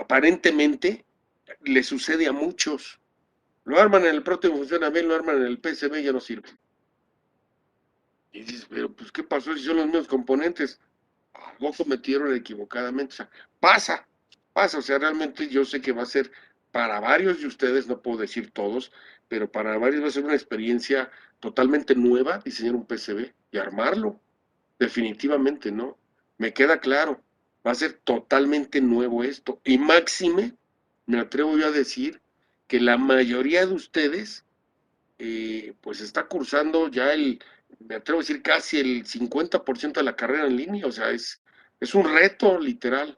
aparentemente le sucede a muchos. Lo arman en el Proteus, funciona bien, lo arman en el PCB y ya no sirve. Y dices, pero pues ¿qué pasó si son los mismos componentes? Algo cometieron equivocadamente. O sea, pasa, o sea, realmente yo sé que va a ser para varios de ustedes, no puedo decir todos, pero para varios va a ser una experiencia totalmente nueva diseñar un PCB y armarlo. Definitivamente, ¿no? Me queda claro, va a ser totalmente nuevo esto. Y máxime, me atrevo yo a decir que la mayoría de ustedes, pues está cursando ya me atrevo a decir casi el 50% de la carrera en línea, o sea, es un reto literal,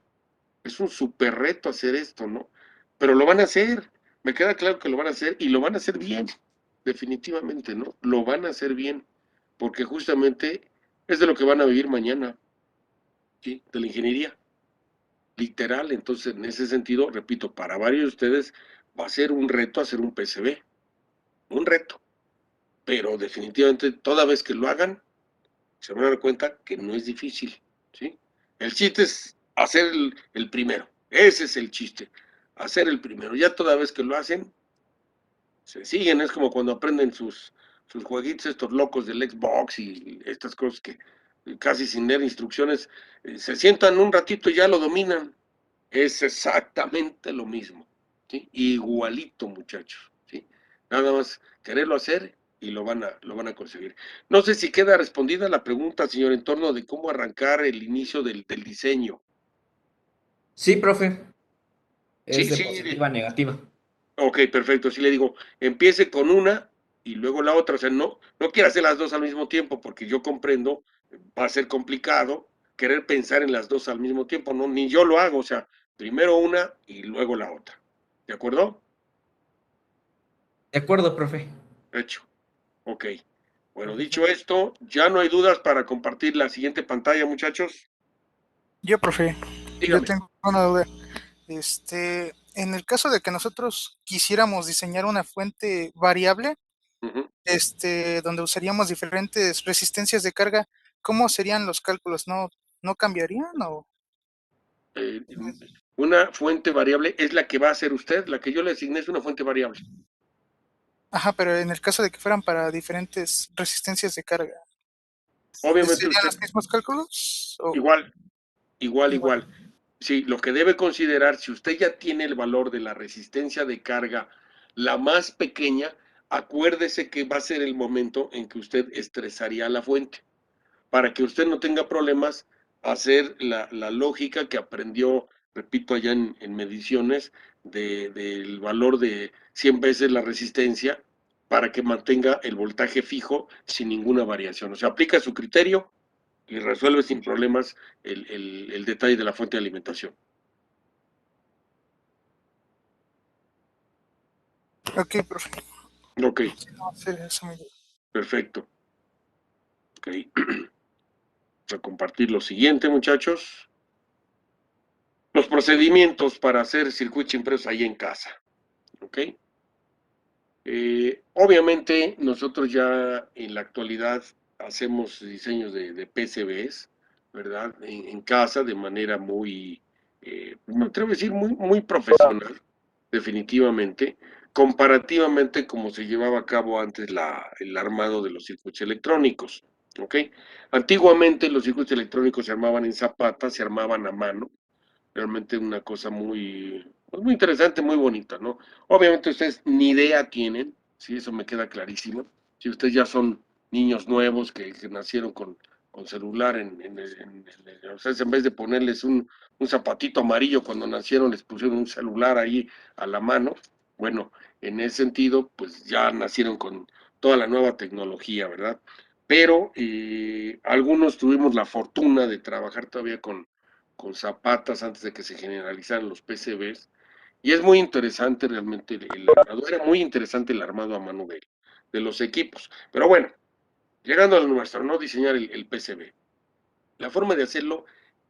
es un súper reto hacer esto, ¿no? Pero lo van a hacer, me queda claro que lo van a hacer y lo van a hacer bien, definitivamente, ¿no? Lo van a hacer bien, porque justamente es de lo que van a vivir mañana, ¿sí? De la ingeniería, literal. Entonces, en ese sentido, repito, para varios de ustedes va a ser un reto hacer un PCB, un reto, pero definitivamente toda vez que lo hagan, se van a dar cuenta que no es difícil, ¿sí? El chiste es hacer el primero, ese es el chiste, hacer el primero. Ya toda vez que lo hacen, se siguen, es como cuando aprenden sus jueguitos estos locos del Xbox y estas cosas que casi sin leer instrucciones, se sientan un ratito y ya lo dominan. Es exactamente lo mismo, ¿sí? Igualito, muchachos, ¿sí? Nada más quererlo hacer y lo van a conseguir. No sé si queda respondida la pregunta, señor, en torno de cómo arrancar el inicio del diseño. Sí, profe, es Sí, de sí, positiva a negativa. ok, perfecto. Sí le digo, empiece con una y luego la otra. O sea, no quiera hacer las dos al mismo tiempo, porque yo comprendo, va a ser complicado querer pensar en las dos al mismo tiempo, ¿no? Ni yo lo hago, o sea, primero una y luego la otra. ¿De acuerdo? De acuerdo, profe. Hecho. Ok. Bueno, Profe, dicho esto, ya no hay dudas para compartir la siguiente pantalla, muchachos. Yo, profe, yo Dígame. tengo una duda. En el caso de que nosotros quisiéramos diseñar una fuente variable, Ujú. donde usaríamos diferentes resistencias de carga, ¿cómo serían los cálculos? ¿No cambiarían o? Eh, una fuente variable es la que va a ser usted, la que yo le asigné es una fuente variable. Ajá, pero en el caso de que fueran para diferentes resistencias de carga, Obviamente ¿serían usted, los mismos cálculos? ¿O igual, igual, igual? igual. Sí, lo que debe considerar, si usted ya tiene el valor de la resistencia de carga, la más pequeña, acuérdese que va a ser el momento en que usted estresaría la fuente, para que usted no tenga problemas, hacer la lógica que aprendió, repito, allá en mediciones, del valor de 100 veces la resistencia, para que mantenga el voltaje fijo sin ninguna variación. O sea, aplica su criterio y resuelve sin problemas el detalle de la fuente de alimentación. Ok, profe. Ok, Sí, no, sí, eso me- perfecto. Ok. Voy a compartir lo siguiente, muchachos. Los procedimientos para hacer circuitos impresos ahí en casa. Ok. Obviamente, nosotros ya en la actualidad hacemos diseños de PCBs, ¿verdad? En casa de manera muy, me atrevo a decir, muy profesional, definitivamente, comparativamente como se llevaba a cabo antes el armado de los circuitos electrónicos, ¿ok? Antiguamente los circuitos electrónicos se armaban en zapatas, se armaban a mano, realmente una cosa muy, pues muy interesante, muy bonita, ¿no? Obviamente ustedes ni idea tienen, sí, eso me queda clarísimo. Si ustedes ya son niños nuevos que nacieron con celular ustedes en vez de ponerles un zapatito amarillo cuando nacieron, les pusieron un celular ahí a la mano. Bueno, en ese sentido, pues ya nacieron con toda la nueva tecnología, ¿verdad? Pero algunos tuvimos la fortuna de trabajar todavía con zapatas antes de que se generalizaran los PCBs. Y es muy interesante realmente el armado, era muy interesante el armado a mano de los equipos. Pero bueno, llegando al nuestro, ¿no? Diseñar el PCB. La forma de hacerlo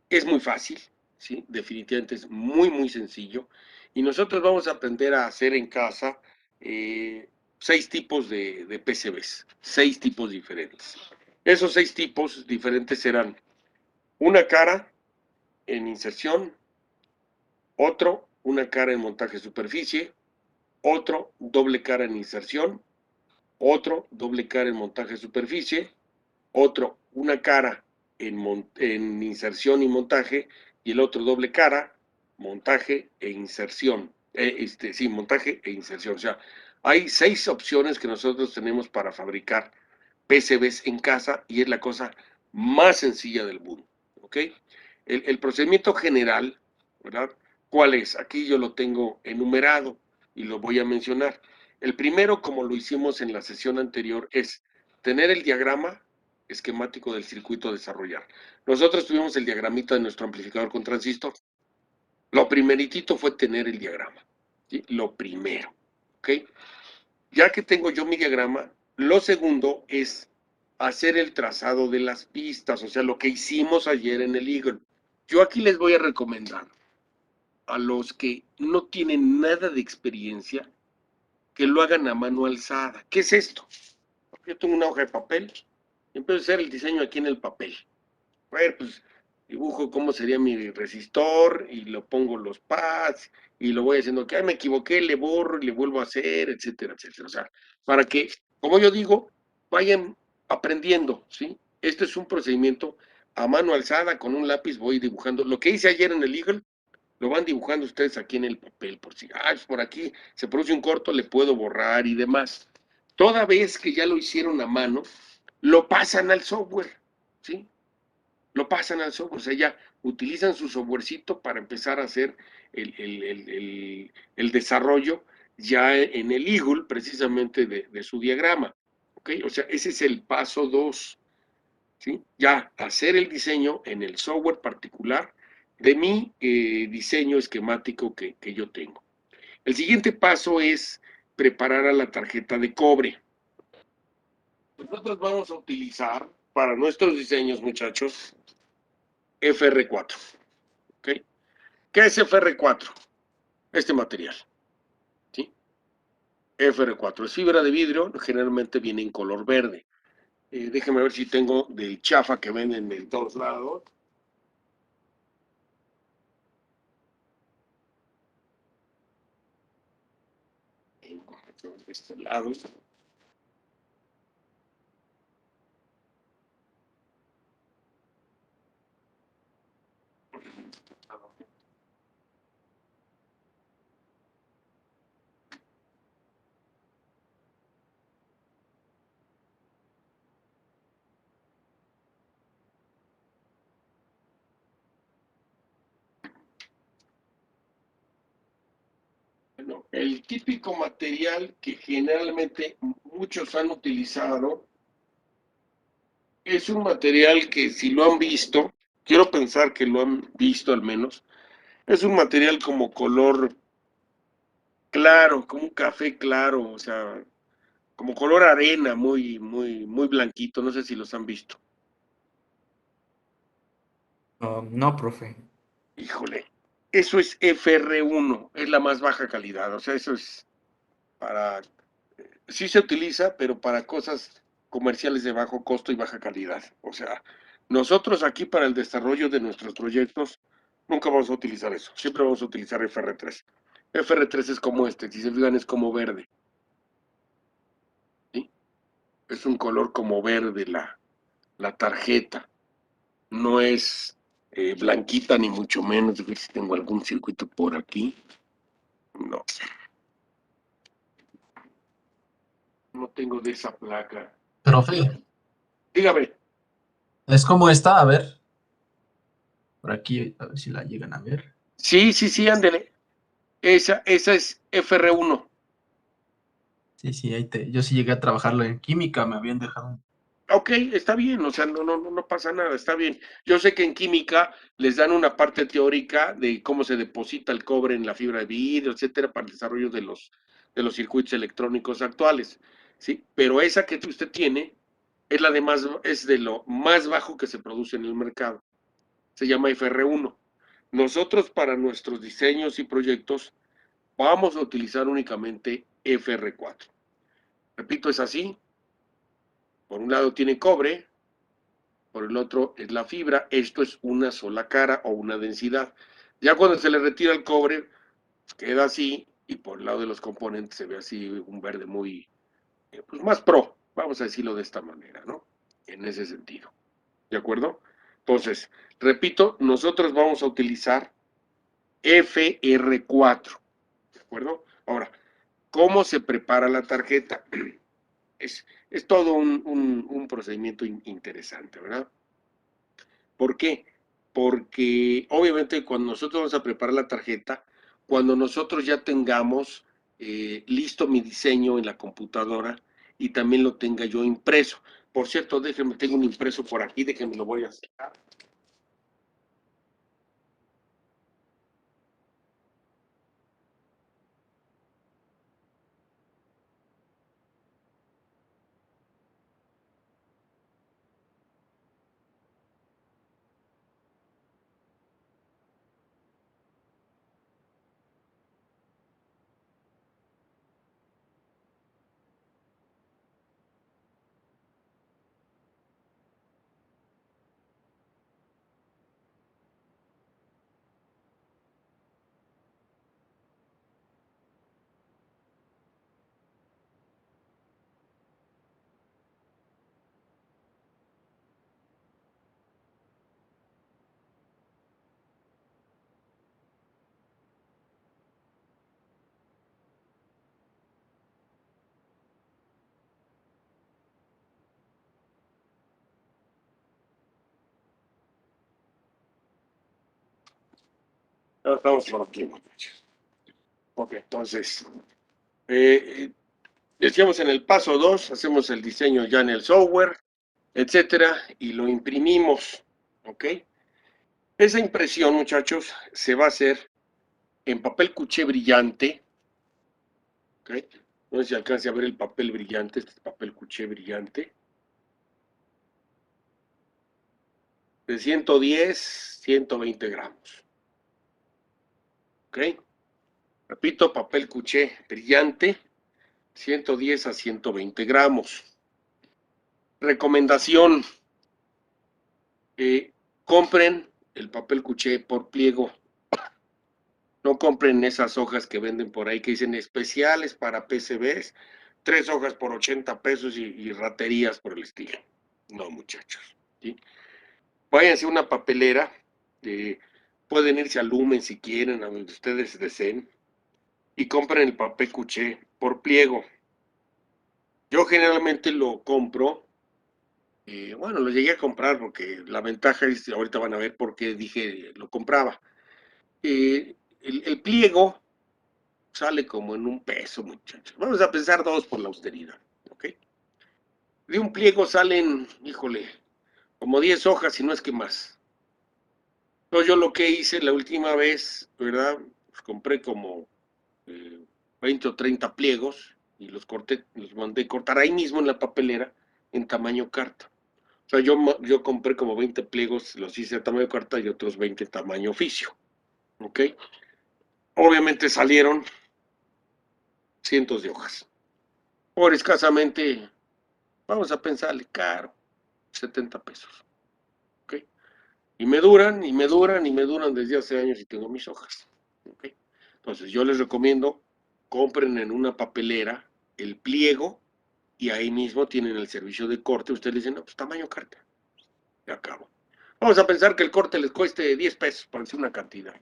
es muy fácil, ¿sí? Definitivamente es muy sencillo. Y nosotros vamos a aprender a hacer en casa 6 tipos de PCBs, 6 tipos diferentes. Esos 6 tipos diferentes serán una cara en inserción, otro una cara en montaje superficie, otro doble cara en inserción, otro doble cara en montaje superficie, otro una cara en inserción y montaje, y el otro doble cara, montaje e inserción. Sí, montaje e inserción. O sea, hay 6 opciones que nosotros tenemos para fabricar PCBs en casa y es la cosa más sencilla del mundo. ¿Ok? El procedimiento general, ¿verdad? ¿Cuál es? Aquí yo lo tengo enumerado y lo voy a mencionar. El primero, como lo hicimos en la sesión anterior, es tener el diagrama esquemático del circuito a desarrollar. Nosotros tuvimos el diagramita de nuestro amplificador con transistor. Lo primeritito fue tener el diagrama. ¿Sí? Lo primero. ¿Ok? Ya que tengo yo mi diagrama, lo segundo es hacer el trazado de las pistas, o sea, lo que hicimos ayer en el Eagle. Yo aquí les voy a recomendar a los que no tienen nada de experiencia que lo hagan a mano alzada. ¿Qué es esto? Yo tengo una hoja de papel y empiezo a hacer el diseño aquí en el papel. Bueno, pues dibujo cómo sería mi resistor y lo pongo los pads y lo voy haciendo que me equivoqué, le borro y le vuelvo a hacer, etcétera, etcétera. O sea, para que, como yo digo, vayan aprendiendo, ¿sí? Este es un procedimiento a mano alzada, con un lápiz voy dibujando. Lo que hice ayer en el Eagle, lo van dibujando ustedes aquí en el papel, por si, por aquí se produce un corto, le puedo borrar y demás. Toda vez que ya lo hicieron a mano, lo pasan al software, ¿sí? Lo pasan al software, o sea, ya utilizan su softwarecito para empezar a hacer el desarrollo ya en el Eagle, precisamente de su diagrama. ¿Ok? O sea, ese es el paso 2. ¿Sí? Ya hacer el diseño en el software particular de mi diseño esquemático que yo tengo. El siguiente paso es preparar a la tarjeta de cobre. Nosotros vamos a utilizar para nuestros diseños, muchachos, FR4. ¿Ok? ¿Qué es FR4? Este material. ¿Sí? FR4 es fibra de vidrio, generalmente viene en color verde. Déjenme ver si tengo del chafa que venden en todos lados. De este lado. Bueno, el típico material que generalmente muchos han utilizado es un material que si lo han visto, quiero pensar que lo han visto al menos, es un material como color claro, como un café claro, o sea, como color arena, muy, muy, muy blanquito, no sé si los han visto. No, profe. Híjole, eso es FR1, es la más baja calidad, o sea, eso es para, sí se utiliza, pero para cosas comerciales de bajo costo y baja calidad. O sea, nosotros aquí para el desarrollo de nuestros proyectos nunca vamos a utilizar eso, siempre vamos a utilizar FR3. FR3 es como este, si se fijan es como verde, ¿sí? Es un color como verde la tarjeta, no es blanquita ni mucho menos. A ver si tengo algún circuito por aquí. No, no tengo de esa placa. Profe, Dígame. es como esta, a ver, por aquí, a ver si la llegan a ver. Sí, sí, sí, ándele. Esa es FR1. Sí, sí, yo sí llegué a trabajarlo en química, me habían dejado. Ok, está bien, o sea, no pasa nada, está bien. Yo sé que en química les dan una parte teórica de cómo se deposita el cobre en la fibra de vidrio, etcétera, para el desarrollo de los circuitos electrónicos actuales, ¿sí? Pero esa que usted tiene es de lo más bajo que se produce en el mercado. Se llama FR1. Nosotros para nuestros diseños y proyectos vamos a utilizar únicamente FR4. Repito, es así. Por un lado tiene cobre, por el otro es la fibra. Esto es una sola cara o una densidad. Ya cuando se le retira el cobre, queda así, y por el lado de los componentes se ve así un verde muy, pues más pro, vamos a decirlo de esta manera, ¿no? En ese sentido, ¿de acuerdo? Entonces, repito, nosotros vamos a utilizar FR4, ¿de acuerdo? Ahora, ¿cómo se prepara la tarjeta? Es todo un procedimiento interesante, ¿verdad? ¿Por qué? Porque obviamente cuando nosotros vamos a preparar la tarjeta, cuando nosotros ya tengamos listo mi diseño en la computadora y también lo tenga yo impreso. Por cierto, déjenme, tengo un impreso por aquí, déjenme lo voy a sacar. Ahora estamos por aquí, muchachos. Ok, entonces, decíamos en el paso 2, hacemos el diseño ya en el software, etcétera, y lo imprimimos, ¿ok? Esa impresión, muchachos, se va a hacer en papel cuché brillante, ¿ok? No sé si alcance a ver el papel brillante, este es papel cuché brillante, de 110, 120 gramos, ¿ok? Repito, papel cuché brillante, 110 a 120 gramos. Recomendación, compren el papel cuché por pliego. No compren esas hojas que venden por ahí que dicen especiales para PCBs, 3 hojas por 80 pesos y raterías por el estilo. No, muchachos. ¿Sí? Váyanse a una papelera, pueden irse a Lumen si quieren, a donde ustedes deseen, y compren el papel cuché por pliego. Yo generalmente lo compro, bueno, lo llegué a comprar porque la ventaja es, ahorita van a ver por qué dije lo compraba. El pliego sale como en $1, muchachos. Vamos a pensar 2 por la austeridad, ¿ok? De un pliego salen, híjole, como 10 hojas, si no es que más. Entonces yo lo que hice la última vez, ¿verdad? Pues compré como 20 o 30 pliegos y los corté, los mandé cortar ahí mismo en la papelera en tamaño carta. O sea, yo compré como 20 pliegos, los hice a tamaño carta y otros 20 tamaño oficio, ¿ok? Obviamente salieron cientos de hojas. Por escasamente, vamos a pensarle, caro, 70 pesos. ¿Ok? Y me duran, y me duran, y me duran desde hace años y tengo mis hojas. ¿Ok? Entonces yo les recomiendo, compren en una papelera el pliego y ahí mismo tienen el servicio de corte. Ustedes dicen, no, pues tamaño carta. Y acabo. Vamos a pensar que el corte les cueste 10 pesos, por decir una cantidad.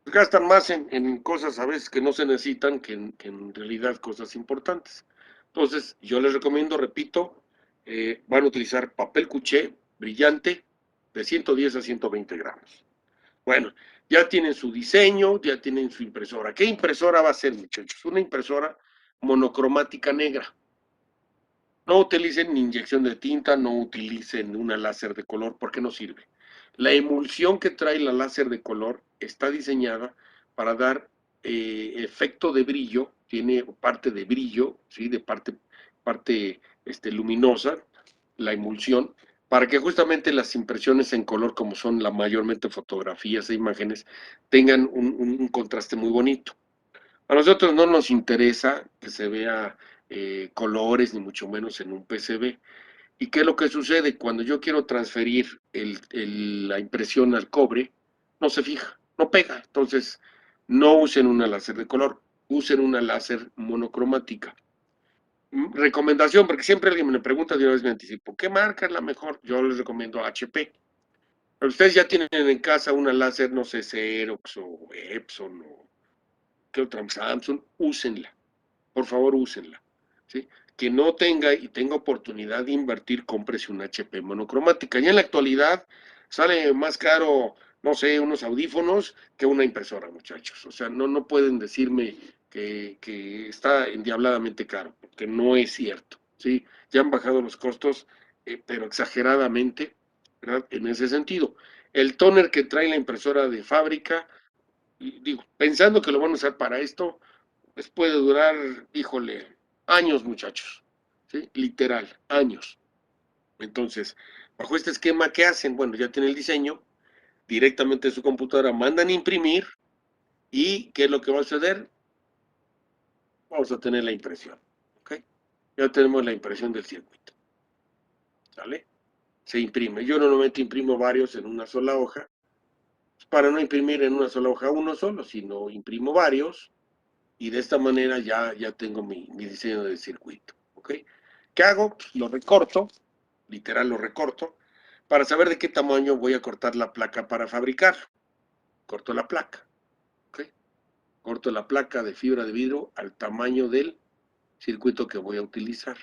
Gastan más en cosas a veces que no se necesitan que en realidad cosas importantes. Entonces, yo les recomiendo, repito, van a utilizar papel cuché brillante de 110 a 120 gramos. Bueno, ya tienen su diseño, ya tienen su impresora. ¿Qué impresora va a ser, muchachos? Una impresora monocromática negra. No utilicen inyección de tinta, no utilicen una láser de color porque no sirve. La emulsión que trae la láser de color está diseñada para dar efecto de brillo, tiene parte de brillo, ¿sí? De parte luminosa, la emulsión, para que justamente las impresiones en color, como son la mayormente fotografías e imágenes, tengan un contraste muy bonito. A nosotros no nos interesa que se vea colores, ni mucho menos en un PCB. ¿Y qué es lo que sucede? Cuando yo quiero transferir la impresión al cobre, no se fija, no pega. Entonces, no usen una láser de color, usen una láser monocromática. Recomendación, porque siempre alguien me pregunta, de una vez me anticipo, ¿qué marca es la mejor? Yo les recomiendo HP. Pero ustedes ya tienen en casa una láser, no sé, Xerox o Epson o qué otra, Samsung, úsenla. Por favor, úsenla. ¿Sí? Que no tenga y tenga oportunidad de invertir, cómprese una HP monocromática. Ya en la actualidad sale más caro, no sé, unos audífonos que una impresora, muchachos. O sea, no pueden decirme que está endiabladamente caro, porque no es cierto. ¿Sí? Ya han bajado los costos, pero exageradamente, ¿verdad? En ese sentido. El tóner que trae la impresora de fábrica, digo, pensando que lo van a usar para esto, pues puede durar, híjole, años, muchachos, ¿sí? Literal, años. Entonces, bajo este esquema, ¿qué hacen? Bueno, ya tiene el diseño, directamente de su computadora mandan imprimir y ¿qué es lo que va a suceder? Vamos a tener la impresión, ¿ok? Ya tenemos la impresión del circuito, ¿sale? Se imprime. Yo normalmente imprimo varios en una sola hoja, para no imprimir en una sola hoja uno solo, sino imprimo varios y de esta manera ya tengo mi diseño del circuito, ¿ok? ¿Qué hago? Pues lo recorto, literal lo recorto, para saber de qué tamaño voy a cortar la placa para fabricar. Corto la placa, ¿ok? Corto la placa de fibra de vidrio al tamaño del circuito que voy a utilizar.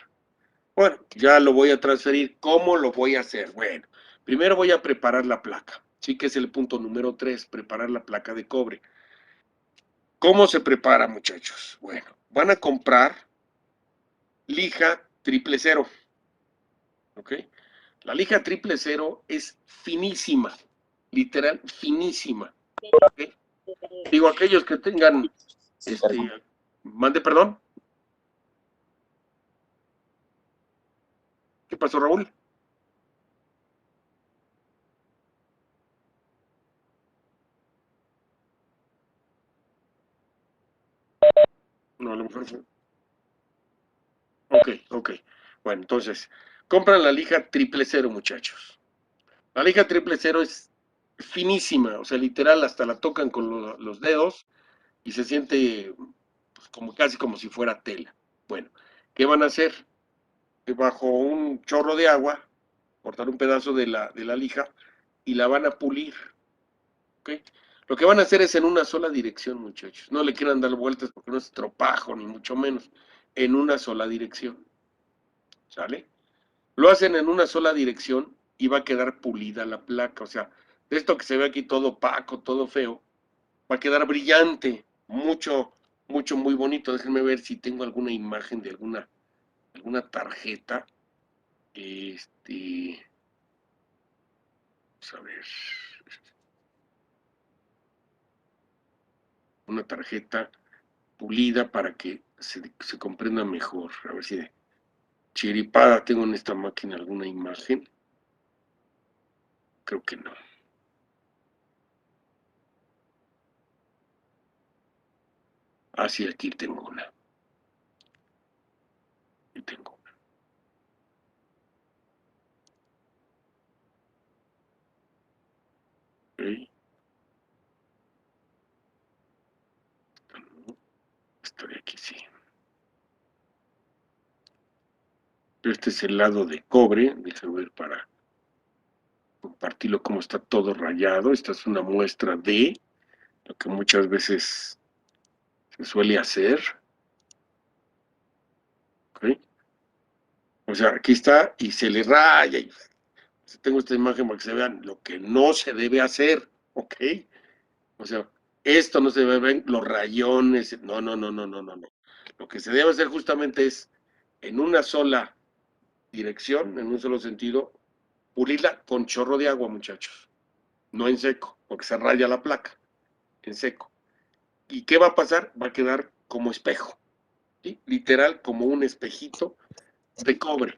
Bueno, ya lo voy a transferir. ¿Cómo lo voy a hacer? Bueno, primero voy a preparar la placa. Sí que es el punto número 3, preparar la placa de cobre. ¿Cómo se prepara, muchachos? Bueno, van a comprar lija 000, ¿ok? La lija 000 es finísima, literal finísima, ¿ok? Digo, aquellos que tengan, mande perdón. ¿Qué pasó, Raúl? No, a lo mejor fue. Ok. Bueno, entonces, compran la lija 000, muchachos. La lija 000 es finísima, o sea, literal, hasta la tocan con los dedos y se siente pues, como casi como si fuera tela. Bueno, ¿qué van a hacer? Bajo un chorro de agua, cortar un pedazo de la lija y la van a pulir. ¿Okay? Lo que van a hacer es en una sola dirección, muchachos. No le quieran dar vueltas porque no es tropajo, ni mucho menos. En una sola dirección. ¿Sale? Lo hacen en una sola dirección y va a quedar pulida la placa. O sea, de esto que se ve aquí todo opaco, todo feo, va a quedar brillante. Mucho, muy bonito. Déjenme ver si tengo alguna imagen de alguna tarjeta. Vamos a ver. Una tarjeta pulida para que se comprenda mejor. A ver si de chiripada tengo en esta máquina alguna imagen. Creo que no. Ah, sí, aquí tengo una. Aquí tengo una. Okay. Estoy aquí, sí. Este es el lado de cobre. Déjame ver para compartirlo como está todo rayado. Esta es una muestra de lo que muchas veces se suele hacer. ¿Okay? O sea, aquí está y se le raya. Y tengo esta imagen para que se vean lo que no se debe hacer. ¿Ok? O sea, esto no se ven los rayones. No. Lo que se debe hacer justamente es en una sola dirección, en un solo sentido, pulirla con chorro de agua, muchachos. No en seco, porque se raya la placa. En seco. ¿Y qué va a pasar? Va a quedar como espejo. ¿Sí? Literal, como un espejito de cobre.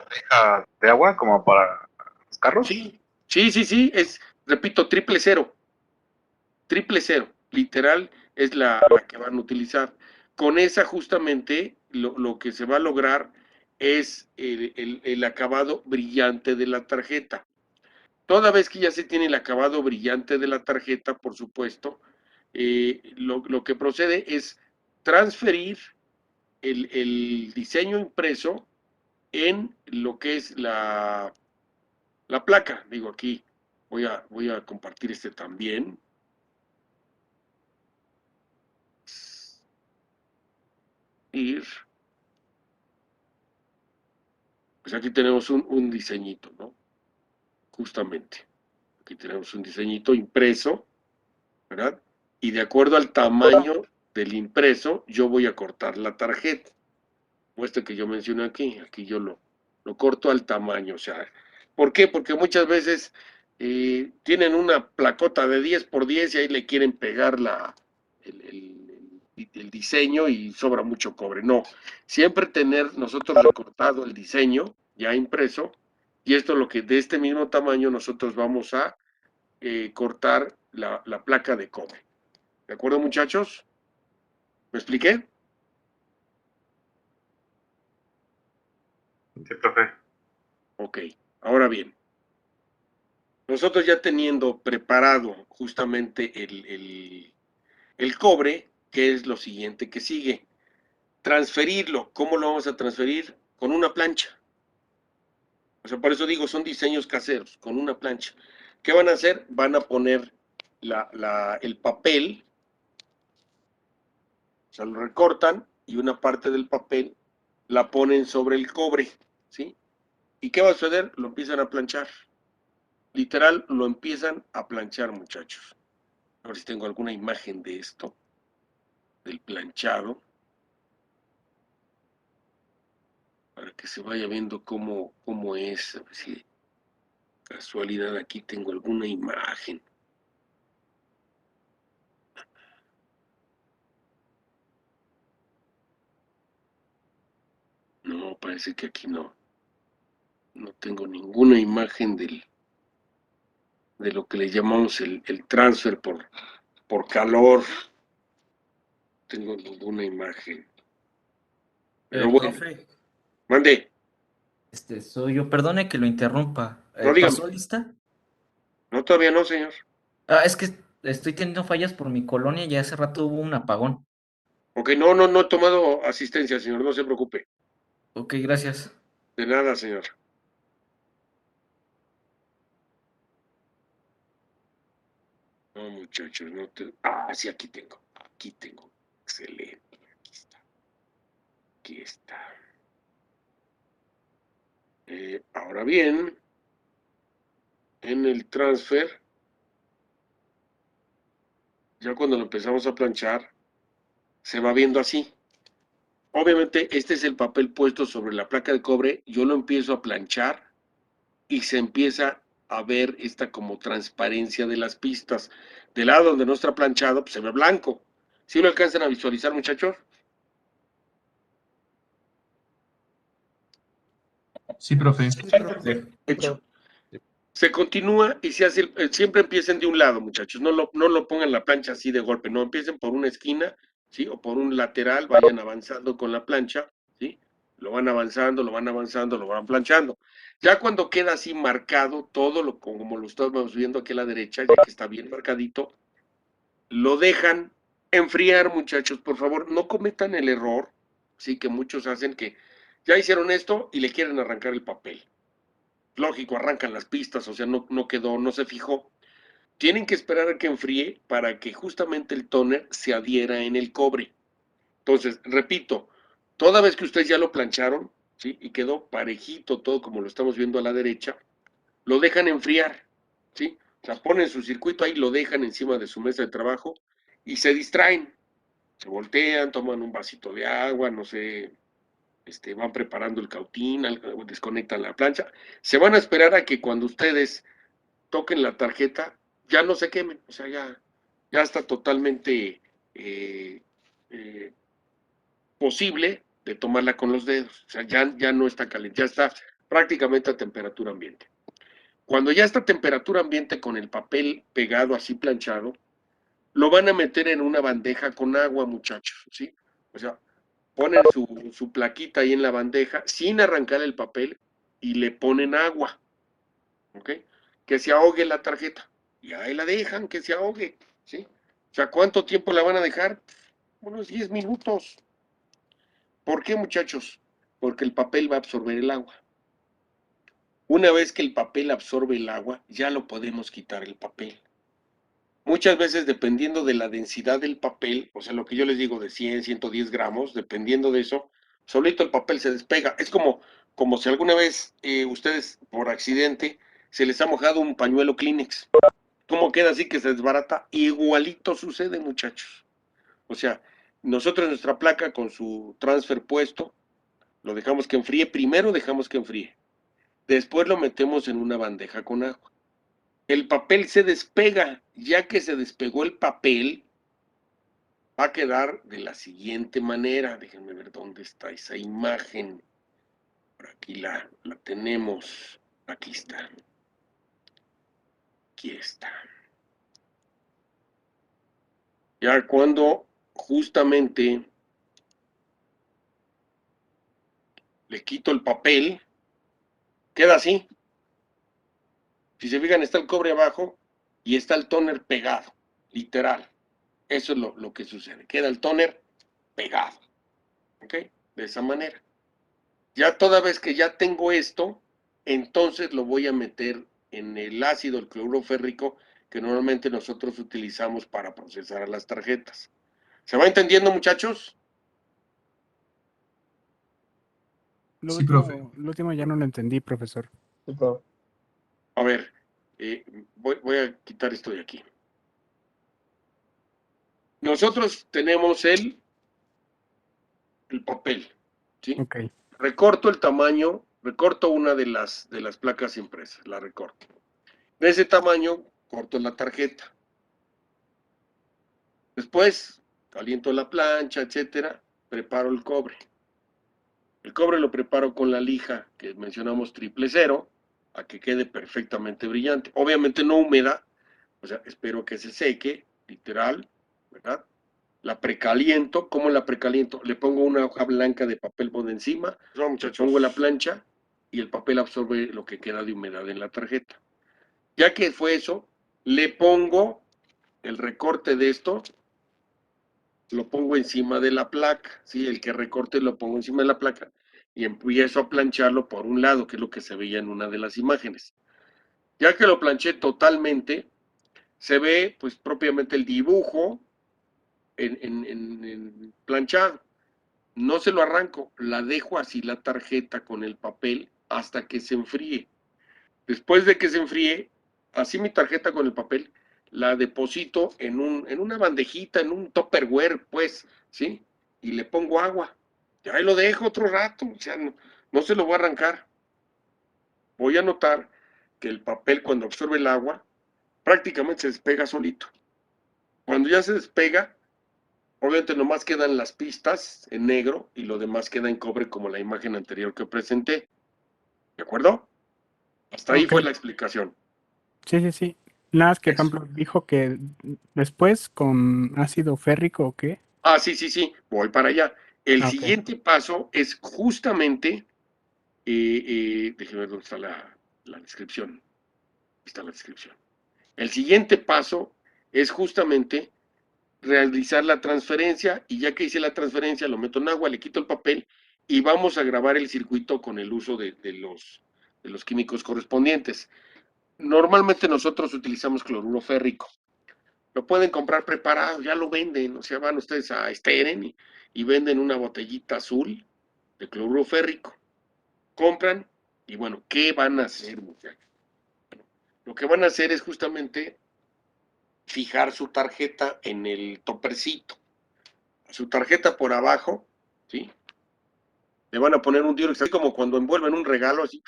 Deja de agua como para los carros. Sí. Es, repito, 000. Literal es la que van a utilizar. Con esa justamente lo que se va a lograr es el acabado brillante de la tarjeta. Toda vez que ya se tiene el acabado brillante de la tarjeta, por supuesto, lo que procede es transferir el diseño impreso en lo que es la placa. Digo, aquí voy a compartir este también. Pues aquí tenemos un diseñito, ¿no? Justamente. Aquí tenemos un diseñito impreso, ¿verdad? Y de acuerdo al tamaño del impreso, yo voy a cortar la tarjeta. Como este que yo mencioné aquí yo lo corto al tamaño. O sea, ¿por qué? Porque muchas veces tienen una placota de 10x10 y ahí le quieren pegar el diseño y sobra mucho cobre. No, siempre tener nosotros recortado el diseño ya impreso, y esto es lo que de este mismo tamaño nosotros vamos a cortar la placa de cobre. ¿De acuerdo, muchachos? ¿Me expliqué? Sí, profe. Ok, ahora bien, nosotros ya teniendo preparado justamente el cobre, ¿qué es lo siguiente que sigue? Transferirlo. ¿Cómo lo vamos a transferir? Con una plancha. O sea, por eso digo, son diseños caseros, con una plancha. ¿Qué van a hacer? Van a poner el papel, o sea, lo recortan y una parte del papel la ponen sobre el cobre, ¿sí? ¿Y qué va a suceder? Lo empiezan a planchar. Literal, lo empiezan a planchar, muchachos. A ver si tengo alguna imagen de esto, del planchado, para que se vaya viendo cómo es. A ver si casualidad aquí tengo alguna imagen. No, parece que aquí no tengo ninguna imagen de lo que le llamamos el transfer por calor. No tengo ninguna imagen. Pero bueno, Profe, mande. soy yo, perdone que lo interrumpa. No, dígame. ¿Pasó lista? No, todavía no, señor. Es que estoy teniendo fallas por mi colonia y hace rato hubo un apagón. Ok, no he tomado asistencia, señor, no se preocupe. Ok, gracias. De nada, señor. No, muchachos, no te... Ah, sí, aquí tengo. Aquí tengo. Excelente. Aquí está. Aquí está. Ahora bien, en el transfer, ya cuando lo empezamos a planchar, se va viendo así. Obviamente, este es el papel puesto sobre la placa de cobre. Yo lo empiezo a planchar y se empieza a ver esta como transparencia de las pistas. Del lado donde no está planchado, pues se ve blanco. ¿Sí lo alcanzan a visualizar, muchachos? Sí, profe. Hecho. Se continúa y se hace, siempre empiecen de un lado, muchachos. No lo pongan la plancha así de golpe, no empiecen por una esquina, ¿sí? O por un lateral, vayan avanzando con la plancha, ¿sí? Lo van avanzando, lo van planchando. Ya cuando queda así marcado todo, como lo estamos viendo aquí a la derecha, ya que está bien marcadito, lo dejan enfriar, muchachos. Por favor, no cometan el error, sí, que muchos hacen, que ya hicieron esto y le quieren arrancar el papel. Lógico, arrancan las pistas, o sea, no quedó, no se fijó. Tienen que esperar a que enfríe para que justamente el tóner se adhiera en el cobre. Entonces, repito, toda vez que ustedes ya lo plancharon, ¿sí? Y quedó parejito todo como lo estamos viendo a la derecha, lo dejan enfriar, ¿sí? O sea, ponen su circuito ahí, lo dejan encima de su mesa de trabajo y se distraen. Se voltean, toman un vasito de agua, no sé, van preparando el cautín, desconectan la plancha. Se van a esperar a que cuando ustedes toquen la tarjeta, ya no se quemen, o sea, ya está totalmente eh, eh, posible de tomarla con los dedos, o sea, ya no está caliente, ya está prácticamente a temperatura ambiente. Cuando ya está a temperatura ambiente con el papel pegado así planchado, lo van a meter en una bandeja con agua, muchachos, ¿sí? O sea, ponen su plaquita ahí en la bandeja sin arrancar el papel y le ponen agua, ¿ok? Que se ahogue la tarjeta. Y ahí la dejan que se ahogue, ¿sí? sea, ¿cuánto tiempo la van a dejar? Unos 10 minutos. ¿Por qué, muchachos? Porque el papel va a absorber el agua. Una vez que el papel absorbe el agua, ya lo podemos quitar el papel. Muchas veces, dependiendo de la densidad del papel, o sea, lo que yo les digo de 100, 110 gramos, dependiendo de eso, solito el papel se despega. Es como si alguna vez ustedes, por accidente, se les ha mojado un pañuelo Kleenex. ¿Cómo queda así que se desbarata? Igualito sucede, muchachos. O sea, nosotros nuestra placa con su transfer puesto, lo dejamos que enfríe. Primero dejamos que enfríe. Después lo metemos en una bandeja con agua. El papel se despega. Ya que se despegó el papel, va a quedar de la siguiente manera. Déjenme ver dónde está esa imagen. Por aquí la tenemos. Aquí está. Aquí está. Ya cuando justamente le quito el papel, queda así. Si se fijan, está el cobre abajo y está el tóner pegado, literal. Eso es lo que sucede. Queda el tóner pegado. ¿Ok? De esa manera. Ya toda vez que ya tengo esto, entonces lo voy a meter en el ácido, el cloruro férrico, que normalmente nosotros utilizamos para procesar las tarjetas. ¿Se va entendiendo, muchachos? Sí, profe. Lo último ya no lo entendí, profesor. A ver, voy a quitar esto de aquí. Nosotros tenemos el papel, ¿sí? Ok. Recorto el tamaño, recorto una de las placas impresas, la recorto. De ese tamaño, corto la tarjeta. Después, caliento la plancha, etcétera, preparo el cobre. El cobre lo preparo con la lija que mencionamos 000, a que quede perfectamente brillante. Obviamente no húmeda, o sea, espero que se seque, literal, ¿verdad? La precaliento. ¿Cómo la precaliento? Le pongo una hoja blanca de papel por encima, le pongo la plancha y el papel absorbe lo que queda de humedad en la tarjeta. Ya que fue eso, le pongo el recorte de esto, lo pongo encima de la placa, ¿sí? El que recorte lo pongo encima de la placa y empiezo a plancharlo por un lado, que es lo que se veía en una de las imágenes. Ya que lo planché totalmente, se ve pues propiamente el dibujo en planchado. No se lo arranco, la dejo así la tarjeta con el papel hasta que se enfríe. Después de que se enfríe, así mi tarjeta con el papel, la deposito en una bandejita, en un tupperware, pues, ¿sí? Y le pongo agua. Y ahí lo dejo otro rato, o sea, no se lo voy a arrancar. Voy a notar que el papel, cuando absorbe el agua, prácticamente se despega solito. Cuando ya se despega, obviamente nomás quedan las pistas en negro y lo demás queda en cobre, como la imagen anterior que presenté. ¿De acuerdo? Hasta ahí Ok. fue la explicación. Sí. Nada más que, por Eso. ejemplo, dijo que después con ácido férrico o qué. Ah, sí, voy para allá. El Ok. siguiente paso es justamente, déjeme ver dónde está la descripción. Ahí está la descripción. El siguiente paso es justamente realizar la transferencia, y ya que hice la transferencia, lo meto en agua, le quito el papel y vamos a grabar el circuito con el uso de los químicos correspondientes. Normalmente nosotros utilizamos cloruro férrico. Lo pueden comprar preparado, ya lo venden, o sea, van ustedes a Steren y venden una botellita azul de cloruro férrico. Compran y bueno, ¿qué van a hacer, muchachos? Bueno, lo que van a hacer es justamente fijar su tarjeta en el topercito. Su tarjeta por abajo, ¿sí? Le van a poner un Durex, así como cuando envuelven un regalo, así,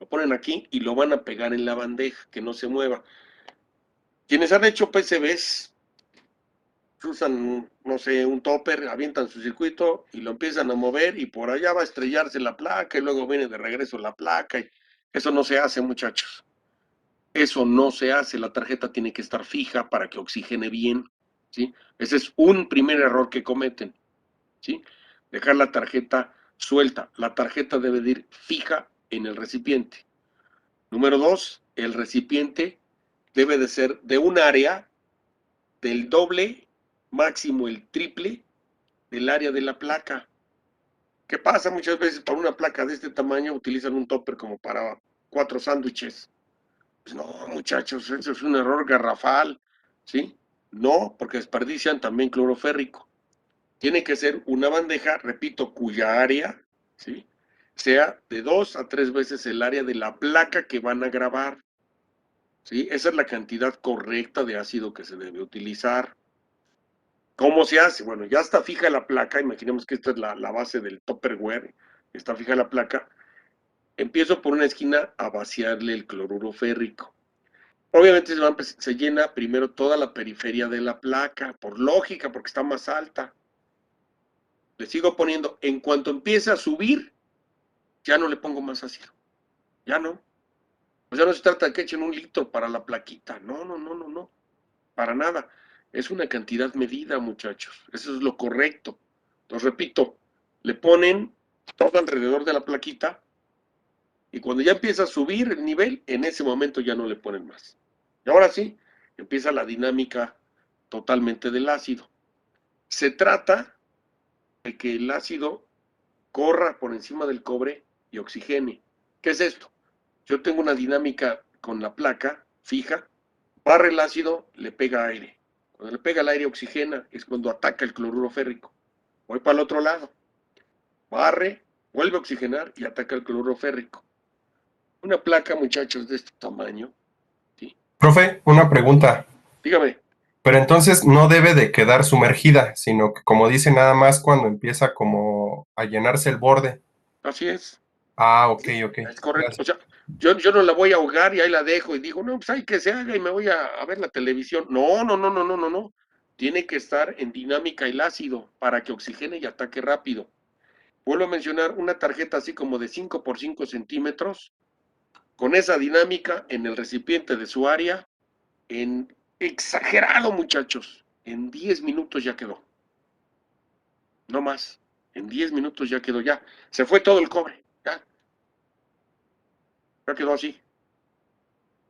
lo ponen aquí y lo van a pegar en la bandeja, que no se mueva. Quienes han hecho PCBs, usan, no sé, un topper, avientan su circuito y lo empiezan a mover y por allá va a estrellarse la placa y luego viene de regreso la placa. Y eso no se hace, muchachos. Eso no se hace. La tarjeta tiene que estar fija para que oxigene bien, ¿sí? Ese es un primer error que cometen, ¿sí? Dejar la tarjeta suelta. La tarjeta debe de ir fija en el recipiente. Número 2, el recipiente debe de ser de un área del doble, máximo el triple del área de la placa. ¿Qué pasa? Muchas veces para una placa de este tamaño utilizan un topper como para 4 sándwiches. Pues no, muchachos, eso es un error garrafal, ¿sí? No, porque desperdician también cloro férrico. Tiene que ser una bandeja, repito, cuya área, ¿sí?, sea de 2 a 3 veces el área de la placa que van a grabar, ¿sí? Esa es la cantidad correcta de ácido que se debe utilizar. ¿Cómo se hace? Bueno, ya está fija la placa, imaginemos que esta es la base del Tupperware, está fija la placa. Empiezo por una esquina a vaciarle el cloruro férrico. Obviamente se llena primero toda la periferia de la placa, por lógica, porque está más alta. Le sigo poniendo, en cuanto empiece a subir, ya no le pongo más ácido. Ya no. O sea, no se trata de que echen 1 litro para la plaquita. No, no, no, no, no. Para nada. Es una cantidad medida, muchachos. Eso es lo correcto. Entonces, repito, le ponen todo alrededor de la plaquita y cuando ya empieza a subir el nivel, en ese momento ya no le ponen más. Y ahora sí, empieza la dinámica totalmente del ácido. Se trata de que el ácido corra por encima del cobre y oxigene. ¿Qué es esto? Yo tengo una dinámica con la placa fija, barre el ácido, le pega aire. Cuando le pega el aire oxigena, es cuando ataca el cloruro férrico. Voy para el otro lado, barre, vuelve a oxigenar y ataca el cloruro férrico. Una placa, muchachos, de este tamaño, ¿sí? Profe, una pregunta. Dígame. Pero entonces no debe de quedar sumergida, sino que como dice nada más cuando empieza como a llenarse el borde. Así es. Ah, ok, ok. Es correcto. Gracias. O sea, yo no la voy a ahogar y ahí la dejo y digo, no, pues hay que se haga y me voy a ver la televisión. No, no, no, no, no, no, no. Tiene que estar en dinámica el ácido para que oxigene y ataque rápido. Vuelvo a mencionar una tarjeta así como de 5 por 5 centímetros, con esa dinámica en el recipiente de su área, en exagerado, muchachos, en 10 minutos ya quedó. No más. En 10 minutos ya quedó, ya. Se fue todo el cobre, ya. Ya quedó así.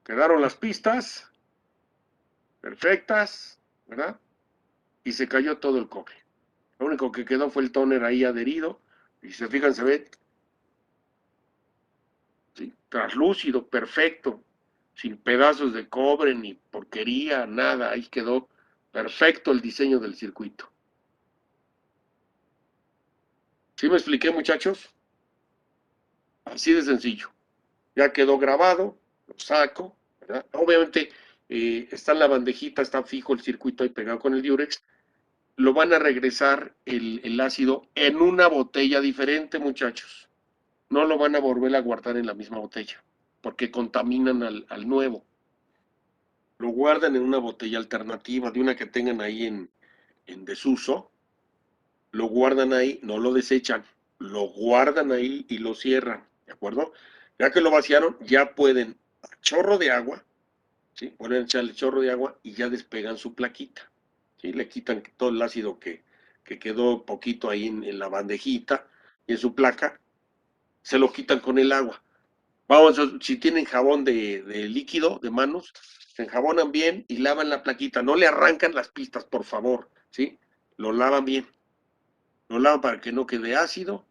Quedaron las pistas perfectas, ¿verdad? Y se cayó todo el cobre. Lo único que quedó fue el tóner ahí adherido. Y si se fijan, se ve, ¿sí?, traslúcido, perfecto, sin pedazos de cobre ni porquería, nada. Ahí quedó perfecto el diseño del circuito. ¿Sí me expliqué, muchachos? Así de sencillo. Ya quedó grabado, lo saco, ¿verdad? Obviamente está en la bandejita, está fijo el circuito ahí pegado con el diurex. Lo van a regresar el ácido en una botella diferente, muchachos. No lo van a volver a guardar en la misma botella, porque contaminan al nuevo. Lo guardan en una botella alternativa, de una que tengan ahí en desuso. Lo guardan ahí, no lo desechan, lo guardan ahí y lo cierran, ¿de acuerdo? Ya que lo vaciaron, ya pueden, a chorro de agua, ¿sí?, vuelven a echarle chorro de agua y ya despegan su plaquita, ¿sí? Le quitan todo el ácido que quedó poquito ahí en la bandejita y en su placa, se lo quitan con el agua. Vamos, si tienen jabón de líquido, de manos, se enjabonan bien y lavan la plaquita. No le arrancan las pistas, por favor, ¿sí? Lo lavan bien. Lo lavan para que no quede ácido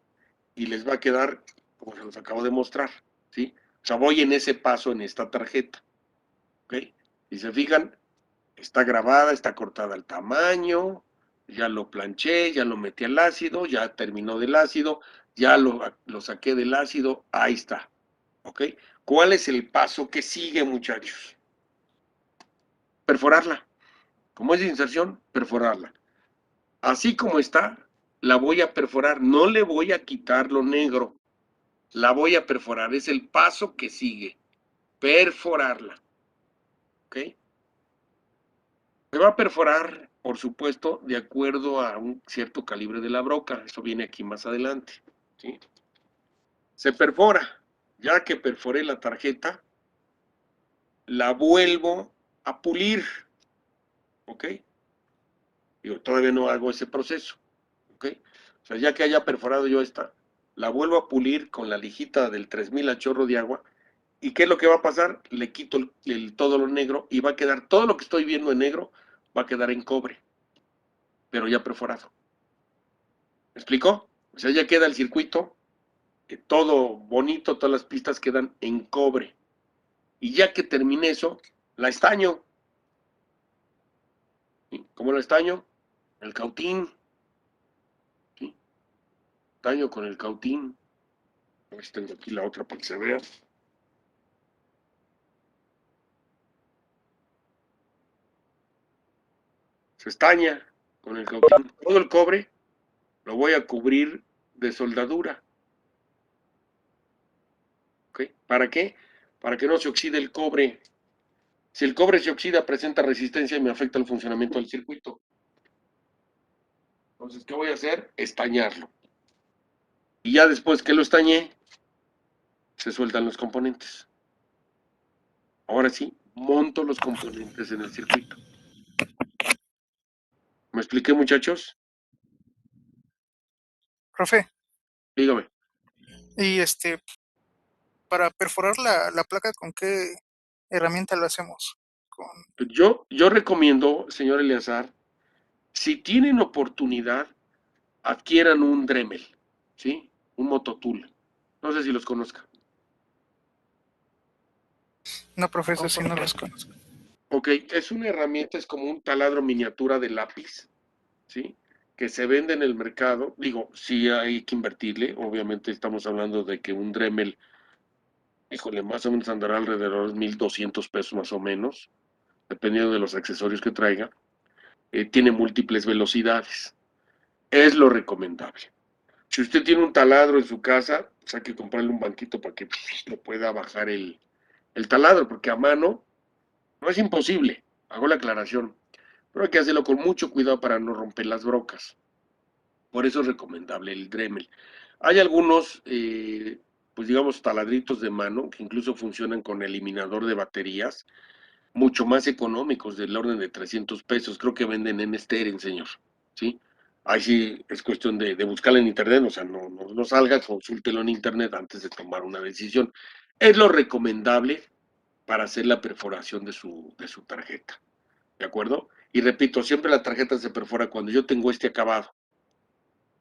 y les va a quedar, como se los acabo de mostrar, ¿sí? O sea, voy en ese paso en esta tarjeta, ¿ok? Si se fijan, está grabada, está cortada al tamaño, ya lo planché, ya lo metí al ácido, ya terminó del ácido, ya lo saqué del ácido, ahí está, ¿ok? ¿Cuál es el paso que sigue, muchachos? Perforarla. Como es de inserción, perforarla. Así como está, la voy a perforar, no le voy a quitar lo negro, la voy a perforar, es el paso que sigue, perforarla, ¿ok? Se va a perforar, por supuesto, de acuerdo a un cierto calibre de la broca, eso viene aquí más adelante, ¿sí? Se perfora, ya que perforé la tarjeta, la vuelvo a pulir, ¿ok? Yo todavía no hago ese proceso, ¿ok? O sea, ya que haya perforado yo esta, la vuelvo a pulir con la lijita del 3000 a chorro de agua. ¿Y qué es lo que va a pasar? Le quito todo lo negro y va a quedar todo lo que estoy viendo en negro, va a quedar en cobre, pero ya perforado. ¿Me explicó? O sea, ya queda el circuito, todo bonito, todas las pistas quedan en cobre. Y ya que terminé eso, la estaño. ¿Sí? ¿Cómo la estaño? El cautín. ¿Sí? Estaño con el cautín. A ver si tengo aquí la otra para que se vea. Se estaña con el cautín. Todo el cobre lo voy a cubrir de soldadura. ¿Ok? ¿Para qué? Para que no se oxide el cobre. Si el cobre se oxida, presenta resistencia y me afecta el funcionamiento del circuito. Entonces, ¿qué voy a hacer? Estañarlo. Y ya después que lo estañé, se sueltan los componentes. Ahora sí, monto los componentes en el circuito. ¿Me expliqué, muchachos? Profe, Dígame. y para perforar la placa, ¿con qué herramienta lo hacemos? Con... Yo recomiendo, señor Eleazar, si tienen oportunidad, adquieran un Dremel, ¿sí? Un mototool. No sé si los conozca. No, profe, eso sí no los conozco. Ok, es una herramienta, es como un taladro miniatura de lápiz, ¿sí? Que se vende en el mercado. Digo, sí hay que invertirle. Obviamente estamos hablando de que un Dremel, híjole, más o menos andará alrededor de 1,200 pesos más o menos, dependiendo de los accesorios que traiga. Tiene múltiples velocidades. Es lo recomendable. Si usted tiene un taladro en su casa, pues hay que comprarle un banquito para que le pueda bajar el taladro, porque a mano no es imposible, hago la aclaración, pero hay que hacerlo con mucho cuidado para no romper las brocas. Por eso es recomendable el Dremel. Hay algunos, pues digamos, taladritos de mano que incluso funcionan con eliminador de baterías, mucho más económicos, del orden de 300 pesos. Creo que venden en Steren, señor. ¿Sí? Ahí sí es cuestión de buscarlo en internet, o sea, no salga, consúltelo en internet antes de tomar una decisión. Es lo recomendable para hacer la perforación de su tarjeta. ¿De acuerdo? Y repito, siempre la tarjeta se perfora cuando yo tengo este acabado.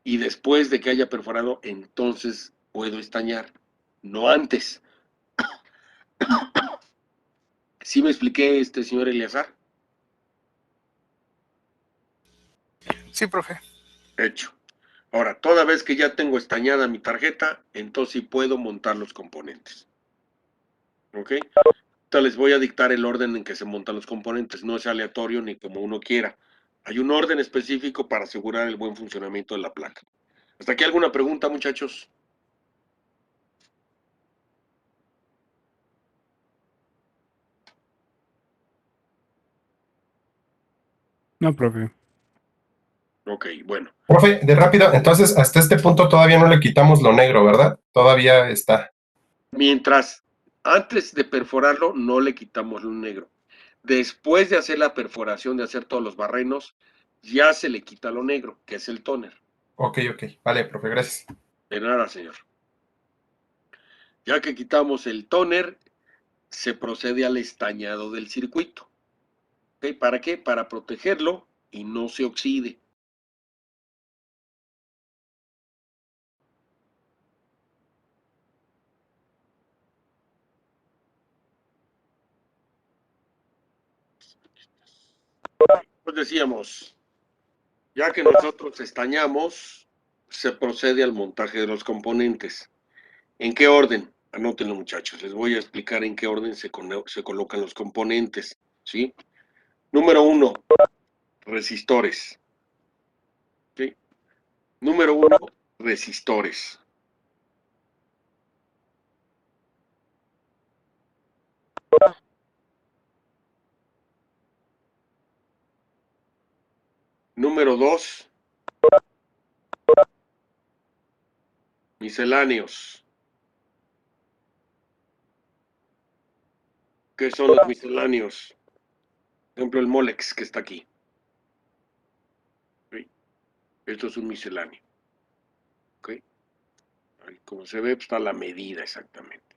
Y después de que haya perforado, entonces puedo estañar. No antes. ¿Sí me expliqué, señor Eleazar? Sí, profe. Hecho. Ahora, toda vez que ya tengo estañada mi tarjeta, entonces sí puedo montar los componentes. ¿Ok? Entonces les voy a dictar el orden en que se montan los componentes. No es aleatorio ni como uno quiera. Hay un orden específico para asegurar el buen funcionamiento de la placa. ¿Hasta aquí alguna pregunta, muchachos? No, profe. Ok, bueno. Profe, de rápido, entonces hasta este punto todavía no le quitamos lo negro, ¿verdad? Todavía está. Mientras antes de perforarlo, no le quitamos lo negro. Después de hacer la perforación, de hacer todos los barrenos, ya se le quita lo negro, que es el tóner. Ok. Vale, profe, gracias. De nada, señor. Ya que quitamos el tóner, se procede al estañado del circuito. ¿Okay? ¿Para qué? Para protegerlo y no se oxide. Pues decíamos, ya que nosotros estañamos, se procede al montaje de los componentes. ¿En qué orden? Anótenlo, muchachos. Les voy a explicar en qué orden se colocan los componentes. ¿Sí? Número 1, resistores. ¿Sí? Número 1, resistores. Número 2, misceláneos. ¿Qué son los misceláneos? Por ejemplo, el Molex que está aquí. ¿Sí? Esto es un misceláneo. ¿Ok? Ahí, como se ve, pues, está la medida exactamente.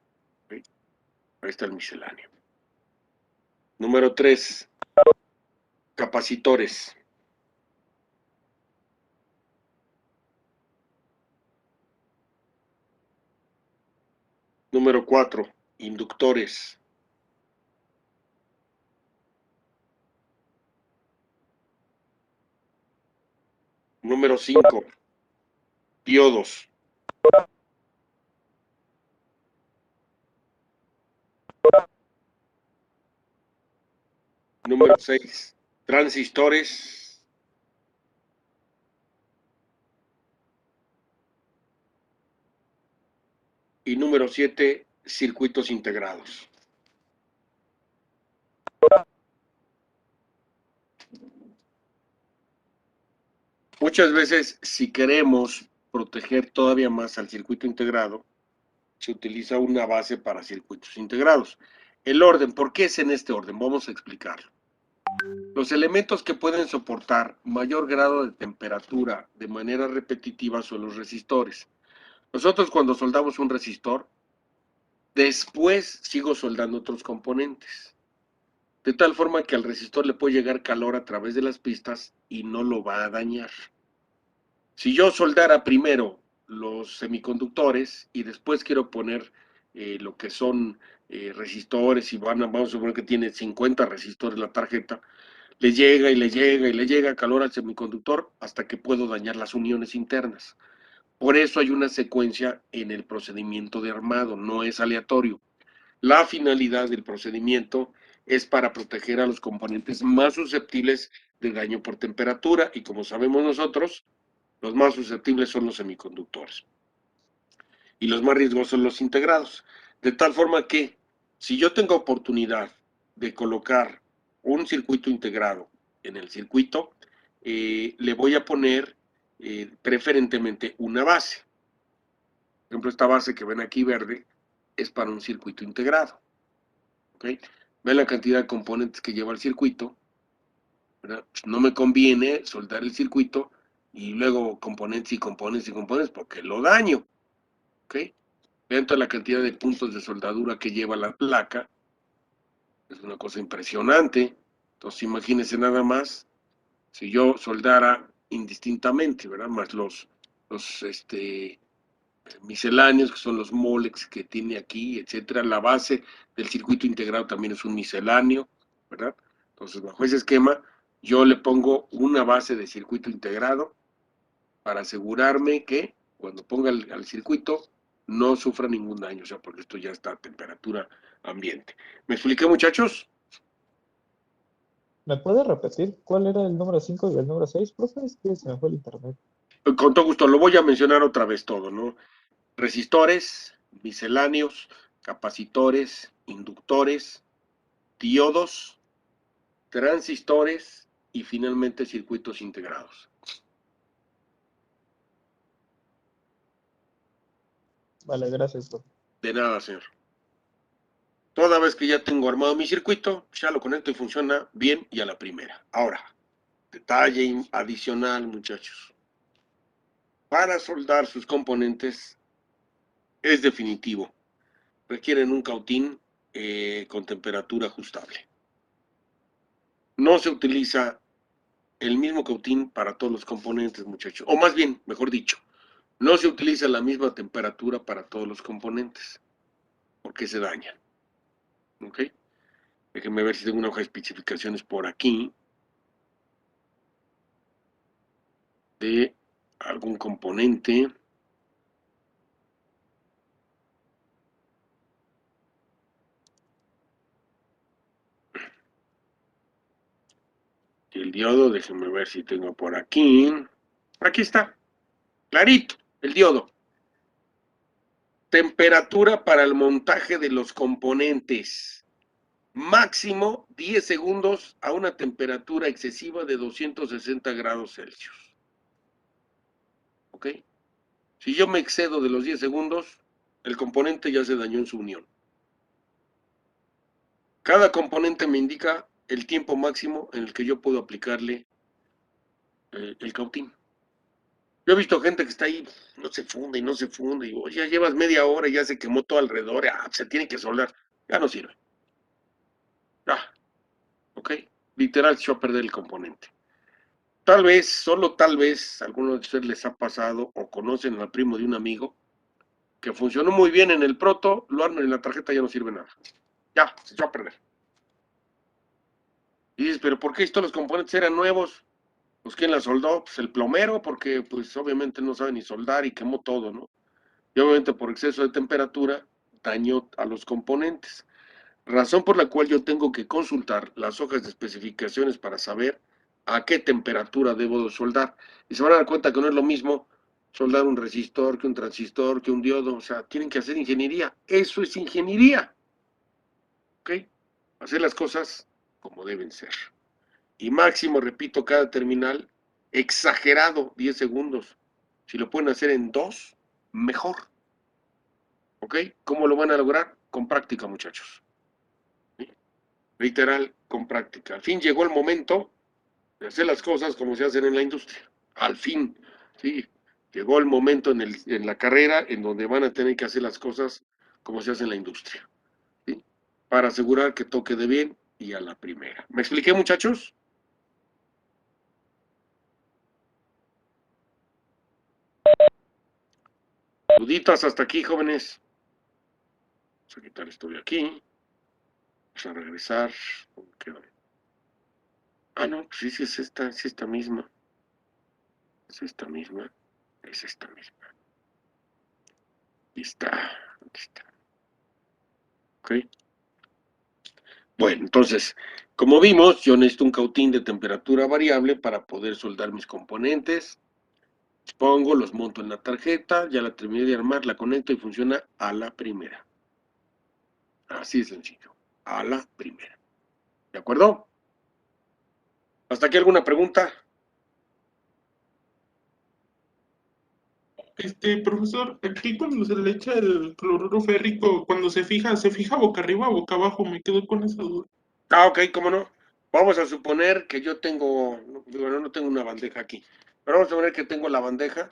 ¿Sí? Ahí está el misceláneo. Número 3, Capacitores. Número 4, inductores. Número 5, diodos. Número 6, transistores. Y número 7, circuitos integrados. Muchas veces, si queremos proteger todavía más al circuito integrado, se utiliza una base para circuitos integrados. El orden, ¿por qué es en este orden? Vamos a explicarlo. Los elementos que pueden soportar mayor grado de temperatura de manera repetitiva son los resistores. Nosotros cuando soldamos un resistor, después sigo soldando otros componentes. De tal forma que al resistor le puede llegar calor a través de las pistas y no lo va a dañar. Si yo soldara primero los semiconductores y después quiero poner lo que son resistores y vamos a suponer que tiene 50 resistores la tarjeta, le llega y le llega y le llega calor al semiconductor hasta que puedo dañar las uniones internas. Por eso hay una secuencia en el procedimiento de armado, no es aleatorio. La finalidad del procedimiento es para proteger a los componentes más susceptibles de daño por temperatura y como sabemos nosotros, los más susceptibles son los semiconductores y los más riesgosos los integrados. De tal forma que si yo tengo oportunidad de colocar un circuito integrado en el circuito, le voy a poner preferentemente una base. Por ejemplo, esta base que ven aquí verde es para un circuito integrado. ¿Okay? Ven la cantidad de componentes que lleva el circuito, ¿verdad? No me conviene soldar el circuito y luego componentes y componentes y componentes porque lo daño. ¿Ok? Vean toda la cantidad de puntos de soldadura que lleva la placa. Es una cosa impresionante. Entonces imagínense nada más si yo soldara indistintamente, ¿verdad? Más los misceláneos, que son los molex que tiene aquí, etcétera. La base del circuito integrado también es un misceláneo, ¿verdad? Entonces, bajo ese esquema, yo le pongo una base de circuito integrado para asegurarme que cuando ponga al circuito no sufra ningún daño, o sea, porque esto ya está a temperatura ambiente. ¿Me expliqué, muchachos? ¿Me puede repetir cuál era el número 5 y el número 6, profe? Es que se me fue el internet. Con todo gusto, lo voy a mencionar otra vez todo, ¿no? Resistores, misceláneos, capacitores, inductores, diodos, transistores y finalmente circuitos integrados. Vale, gracias, profe. De nada, señor. Toda vez que ya tengo armado mi circuito, ya lo conecto y funciona bien y a la primera. Ahora, detalle adicional, muchachos. Para soldar sus componentes es definitivo. Requieren un cautín con temperatura ajustable. No se utiliza el mismo cautín para todos los componentes, muchachos. O más bien, mejor dicho, no se utiliza la misma temperatura para todos los componentes, porque se dañan. ¿Ok? Déjenme ver si tengo una hoja de especificaciones por aquí de algún componente. El diodo, déjenme ver si tengo por aquí. Aquí está, clarito, el diodo. Temperatura para el montaje de los componentes. Máximo 10 segundos a una temperatura excesiva de 260 grados Celsius. ¿Ok? Si yo me excedo de los 10 segundos, el componente ya se dañó en su unión. Cada componente me indica el tiempo máximo en el que yo puedo aplicarle el cautín. Yo he visto gente que está ahí, no se funde y no se funde, y ya llevas media hora y ya se quemó todo alrededor, se tiene que soldar, ya no sirve. ¿Ok? Literal, se echó a perder el componente. Tal vez, solo tal vez, a algunos de ustedes les ha pasado o conocen al primo de un amigo que funcionó muy bien en el proto, lo arman en la tarjeta, ya no sirve nada. Ya, se echó a perder. Y dices, ¿pero por qué estos los componentes eran nuevos? Pues ¿quién la soldó? Pues el plomero, porque pues obviamente no sabe ni soldar y quemó todo, ¿no? Y obviamente por exceso de temperatura dañó a los componentes. Razón por la cual yo tengo que consultar las hojas de especificaciones para saber a qué temperatura debo de soldar. Y se van a dar cuenta que no es lo mismo soldar un resistor que un transistor, que un diodo. O sea, tienen que hacer ingeniería. Eso es ingeniería. ¿Ok? Hacer las cosas como deben ser. Y máximo, repito, cada terminal, exagerado 10 segundos. Si lo pueden hacer en 2, mejor. ¿Ok? ¿Cómo lo van a lograr? Con práctica, muchachos. ¿Sí? Literal, con práctica. Al fin llegó el momento de hacer las cosas como se hacen en la industria. Al fin, ¿sí? Llegó el momento en la carrera en donde van a tener que hacer las cosas como se hace en la industria. ¿Sí? Para asegurar que toque de bien y a la primera. ¿Me expliqué, muchachos? Duditas hasta aquí, jóvenes. Vamos a quitar esto de aquí. Vamos a regresar. Ah, no, pues sí, sí es esta misma. Es esta misma. Es esta misma. Aquí está. Aquí está. Ok. Bueno, entonces, como vimos, yo necesito un cautín de temperatura variable para poder soldar mis componentes. Los pongo, los monto en la tarjeta, ya la terminé de armar, la conecto y funciona a la primera. Así de sencillo. A la primera. ¿De acuerdo? ¿Hasta aquí alguna pregunta? Profesor, aquí cuando se le echa el cloruro férrico, cuando se fija boca arriba o boca abajo, me quedo con esa duda. Ah, ok, cómo no. Vamos a suponer que yo tengo, bueno, no tengo una bandeja aquí, pero vamos a suponer que tengo la bandeja.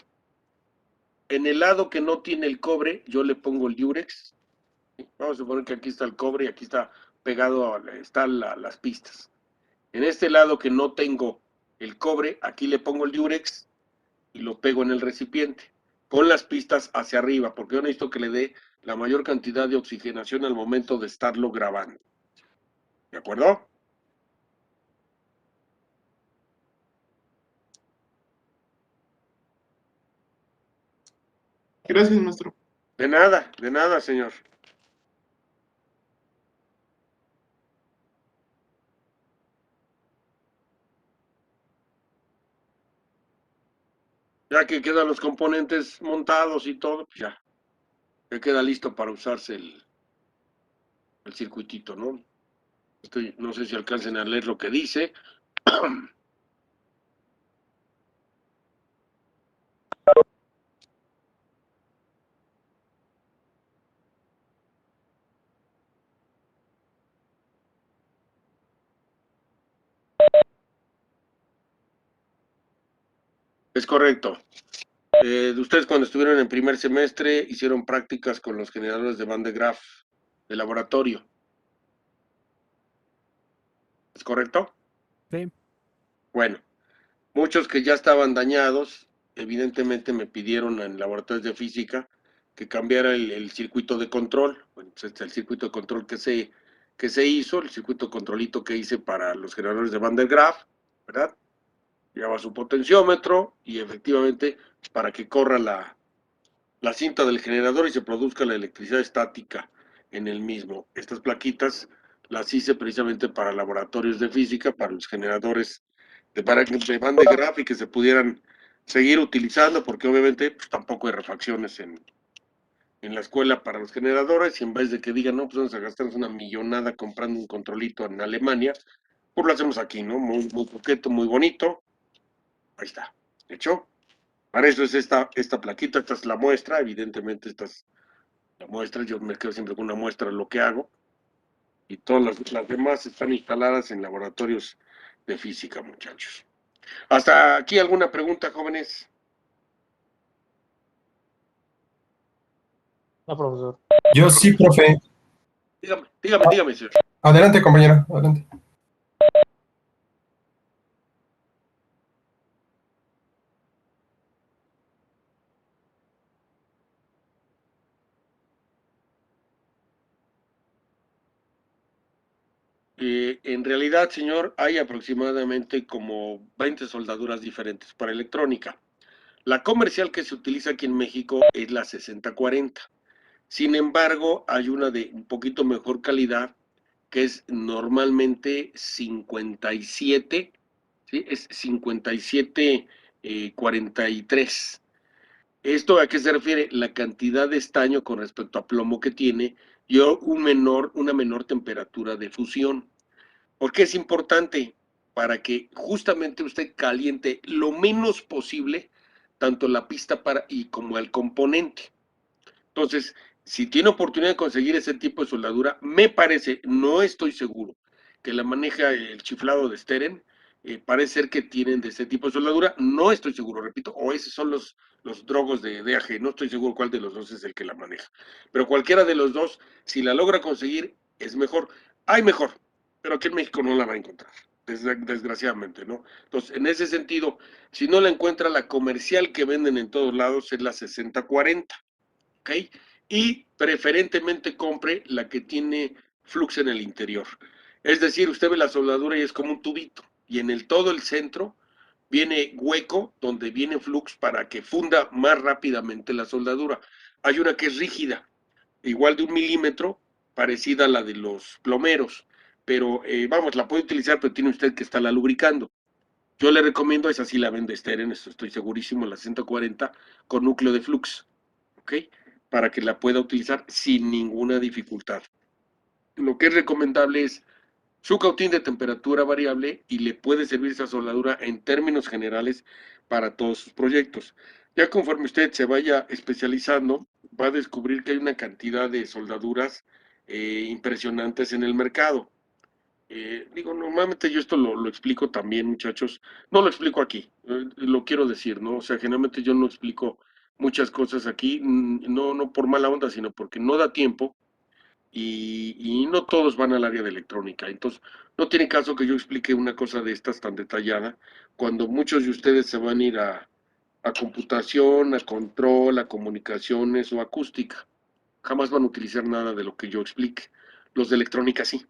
En el lado que no tiene el cobre, yo le pongo el diurex. Vamos a suponer que aquí está el cobre y aquí está pegado, están las pistas. En este lado que no tengo el cobre, aquí le pongo el diurex y lo pego en el recipiente. Con las pistas hacia arriba, porque yo necesito que le dé la mayor cantidad de oxigenación al momento de estarlo grabando. ¿De acuerdo? Gracias, maestro. De nada, señor. Ya que quedan los componentes montados y todo, pues ya queda listo para usarse el circuitito, ¿no? No sé si alcancen a leer lo que dice. Es correcto. De ustedes cuando estuvieron en primer semestre hicieron prácticas con los generadores de Van de Graaff de laboratorio. ¿Es correcto? Sí. Bueno, muchos que ya estaban dañados, evidentemente me pidieron en laboratorios de física que cambiara el circuito de control. Bueno, pues este es el circuito de control que se hizo, el circuito controlito que hice para los generadores de Van der Graaf, ¿verdad? Lleva su potenciómetro y efectivamente para que corra la cinta del generador y se produzca la electricidad estática en el mismo. Estas plaquitas las hice precisamente para laboratorios de física, para los generadores de Van de Graaff y que se pudieran seguir utilizando, porque obviamente pues, tampoco hay refacciones en la escuela para los generadores, y en vez de que digan, no, pues vamos a gastarnos una millonada comprando un controlito en Alemania, pues lo hacemos aquí, ¿no? Muy, muy coqueto, muy bonito. Ahí está. ¿Hecho? Para eso es esta plaquita, esta es la muestra, evidentemente esta es la muestra, yo me quedo siempre con una muestra de lo que hago, y todas las demás están instaladas en laboratorios de física, muchachos. ¿Hasta aquí alguna pregunta, jóvenes? No, profesor. Yo sí, profe. Dígame, señor. Adelante, compañero. Adelante. En realidad, señor, hay aproximadamente como 20 soldaduras diferentes para electrónica. La comercial que se utiliza aquí en México es la 6040. Sin embargo, hay una de un poquito mejor calidad que es normalmente 57, ¿sí? Es 5743. ¿Esto a qué se refiere? La cantidad de estaño con respecto a plomo que tiene y una menor temperatura de fusión. ¿Por qué es importante? Para que justamente usted caliente lo menos posible tanto la pista y como el componente. Entonces, si tiene oportunidad de conseguir ese tipo de soldadura, me parece, no estoy seguro, que la maneja el chiflado de Steren, parece ser que tienen de ese tipo de soldadura, no estoy seguro, repito, o esos son los drogos de DAG, no estoy seguro cuál de los dos es el que la maneja. Pero cualquiera de los dos, si la logra conseguir, es mejor. Hay mejor, pero aquí en México no la va a encontrar, desgraciadamente, ¿no? Entonces, en ese sentido, si no la encuentra, la comercial que venden en todos lados es la 6040. ¿Ok? Y preferentemente compre la que tiene flux en el interior. Es decir, usted ve la soldadura y es como un tubito. Y en todo el centro viene hueco donde viene flux para que funda más rápidamente la soldadura. Hay una que es rígida, igual de 1 milímetro, parecida a la de los plomeros. Pero vamos, la puede utilizar, pero tiene usted que estarla lubricando. Yo le recomiendo, esa sí la vende Steren, eso estoy segurísimo, la 140 con núcleo de flux. ¿Ok? Para que la pueda utilizar sin ninguna dificultad. Lo que es recomendable es su cautín de temperatura variable y le puede servir esa soldadura en términos generales para todos sus proyectos. Ya conforme usted se vaya especializando, va a descubrir que hay una cantidad de soldaduras impresionantes en el mercado. Normalmente yo esto lo explico también, muchachos. No lo explico aquí, lo quiero decir, ¿no? O sea, generalmente yo no explico muchas cosas aquí, no por mala onda, sino porque no da tiempo y no todos van al área de electrónica. Entonces, no tiene caso que yo explique una cosa de estas tan detallada cuando muchos de ustedes se van a ir a computación, a control, a comunicaciones o acústica. Jamás van a utilizar nada de lo que yo explique. Los de electrónica sí.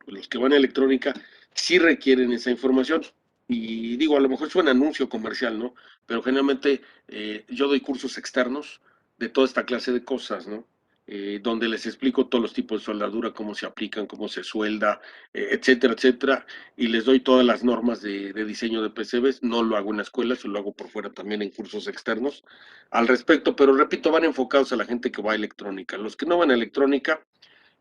Los que van a electrónica sí requieren esa información. Y digo, a lo mejor suena anuncio comercial, ¿no? Pero generalmente yo doy cursos externos de toda esta clase de cosas, ¿no? Donde les explico todos los tipos de soldadura, cómo se aplican, cómo se suelda, etcétera, etcétera. Y les doy todas las normas de diseño de PCBs. No lo hago en la escuela, eso lo hago por fuera también en cursos externos al respecto. Pero repito, van enfocados a la gente que va a electrónica. Los que no van a electrónica,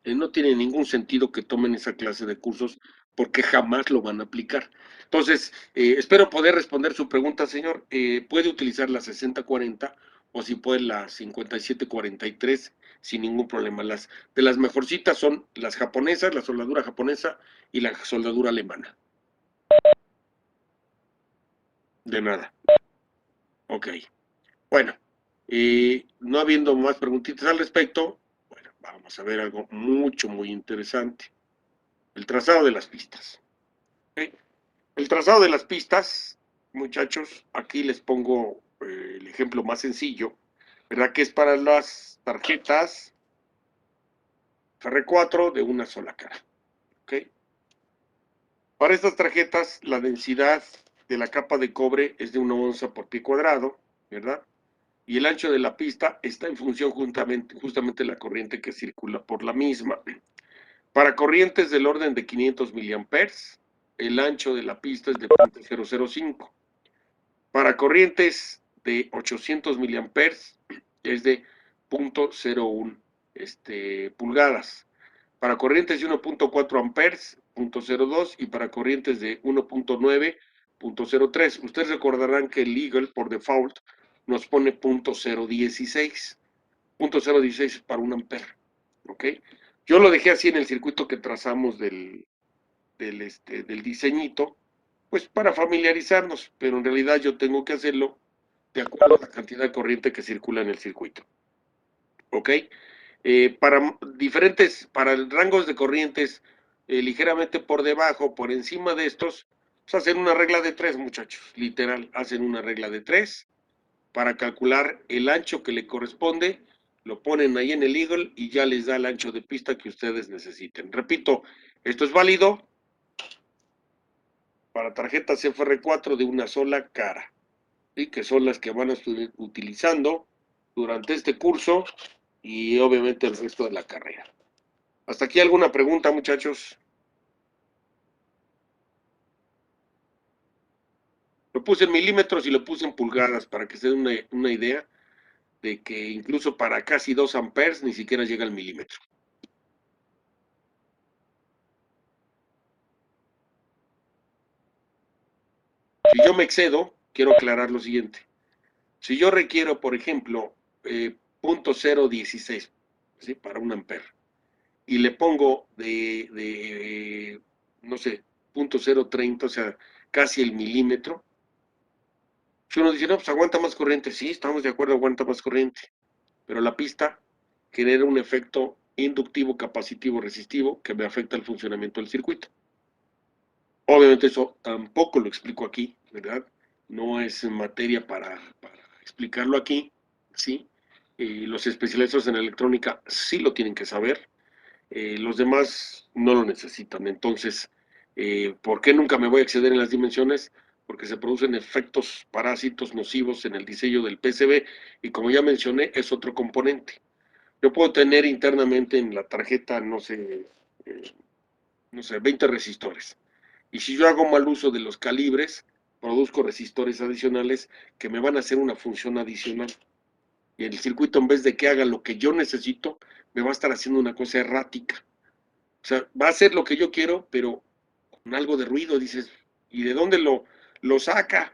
no tiene ningún sentido que tomen esa clase de cursos porque jamás lo van a aplicar. Entonces, espero poder responder su pregunta, señor. Puede utilizar la 6040 o si puede la 5743 sin ningún problema. De las mejorcitas son las japonesas, la soldadura japonesa y la soldadura alemana. De nada. Ok. Bueno, no habiendo más preguntitas al respecto, bueno, vamos a ver algo muy interesante. El trazado de las pistas. ¿Okay? El trazado de las pistas, muchachos, aquí les pongo el ejemplo más sencillo, ¿verdad? Que es para las tarjetas FR4 de una sola cara. ¿Okay? Para estas tarjetas, la densidad de la capa de cobre es de 1 onza por pie cuadrado, ¿verdad? Y el ancho de la pista está en función justamente de la corriente que circula por la misma. Para corrientes del orden de 500 miliamperes, el ancho de la pista es de 0.005. Para corrientes de 800 miliamperes es de 0.01 pulgadas. Para corrientes de 1.4 amperes, 0.02 y para corrientes de 1.9, 0.03. Ustedes recordarán que el Eagle por default nos pone 0.016. 0.016 para 1 amper. ¿Ok? Yo lo dejé así en el circuito que trazamos del diseñito, pues para familiarizarnos, pero en realidad yo tengo que hacerlo de acuerdo a la cantidad de corriente que circula en el circuito. ¿Ok? Para rangos de corrientes ligeramente por debajo, por encima de estos, pues hacen una regla de 3, muchachos, literal, hacen una regla de 3 para calcular el ancho que le corresponde, lo ponen ahí en el Eagle y ya les da el ancho de pista que ustedes necesiten. Repito, Esto es válido para tarjetas FR4 de una sola cara, ¿sí? Que son las que van a estar utilizando durante este curso y obviamente el resto de la carrera. ¿Hasta aquí alguna pregunta, muchachos? Lo puse en milímetros y lo puse en pulgadas para que se den una idea de que incluso para casi 2 amperes ni siquiera llega al milímetro. Si yo me excedo, quiero aclarar lo siguiente. Si yo requiero, por ejemplo, 0.016, ¿sí? Para 1 ampere, y le pongo no sé, 0.030, o sea, casi el milímetro, si uno dice, no, pues aguanta más corriente, sí, estamos de acuerdo, aguanta más corriente, pero la pista genera un efecto inductivo, capacitivo, resistivo, que me afecta el funcionamiento del circuito. Obviamente eso tampoco lo explico aquí, ¿verdad? No es materia para explicarlo aquí, ¿sí? Los especialistas en electrónica sí lo tienen que saber, los demás no lo necesitan. Entonces, ¿por qué nunca me voy a exceder en las dimensiones? Porque se producen efectos parásitos nocivos en el diseño del PCB y como ya mencioné, es otro componente. Yo puedo tener internamente en la tarjeta, no sé, 20 resistores. Y si yo hago mal uso de los calibres, produzco resistores adicionales que me van a hacer una función adicional. Y el circuito, en vez de que haga lo que yo necesito, me va a estar haciendo una cosa errática. O sea, va a hacer lo que yo quiero, pero con algo de ruido, dices, ¿y de dónde lo saca?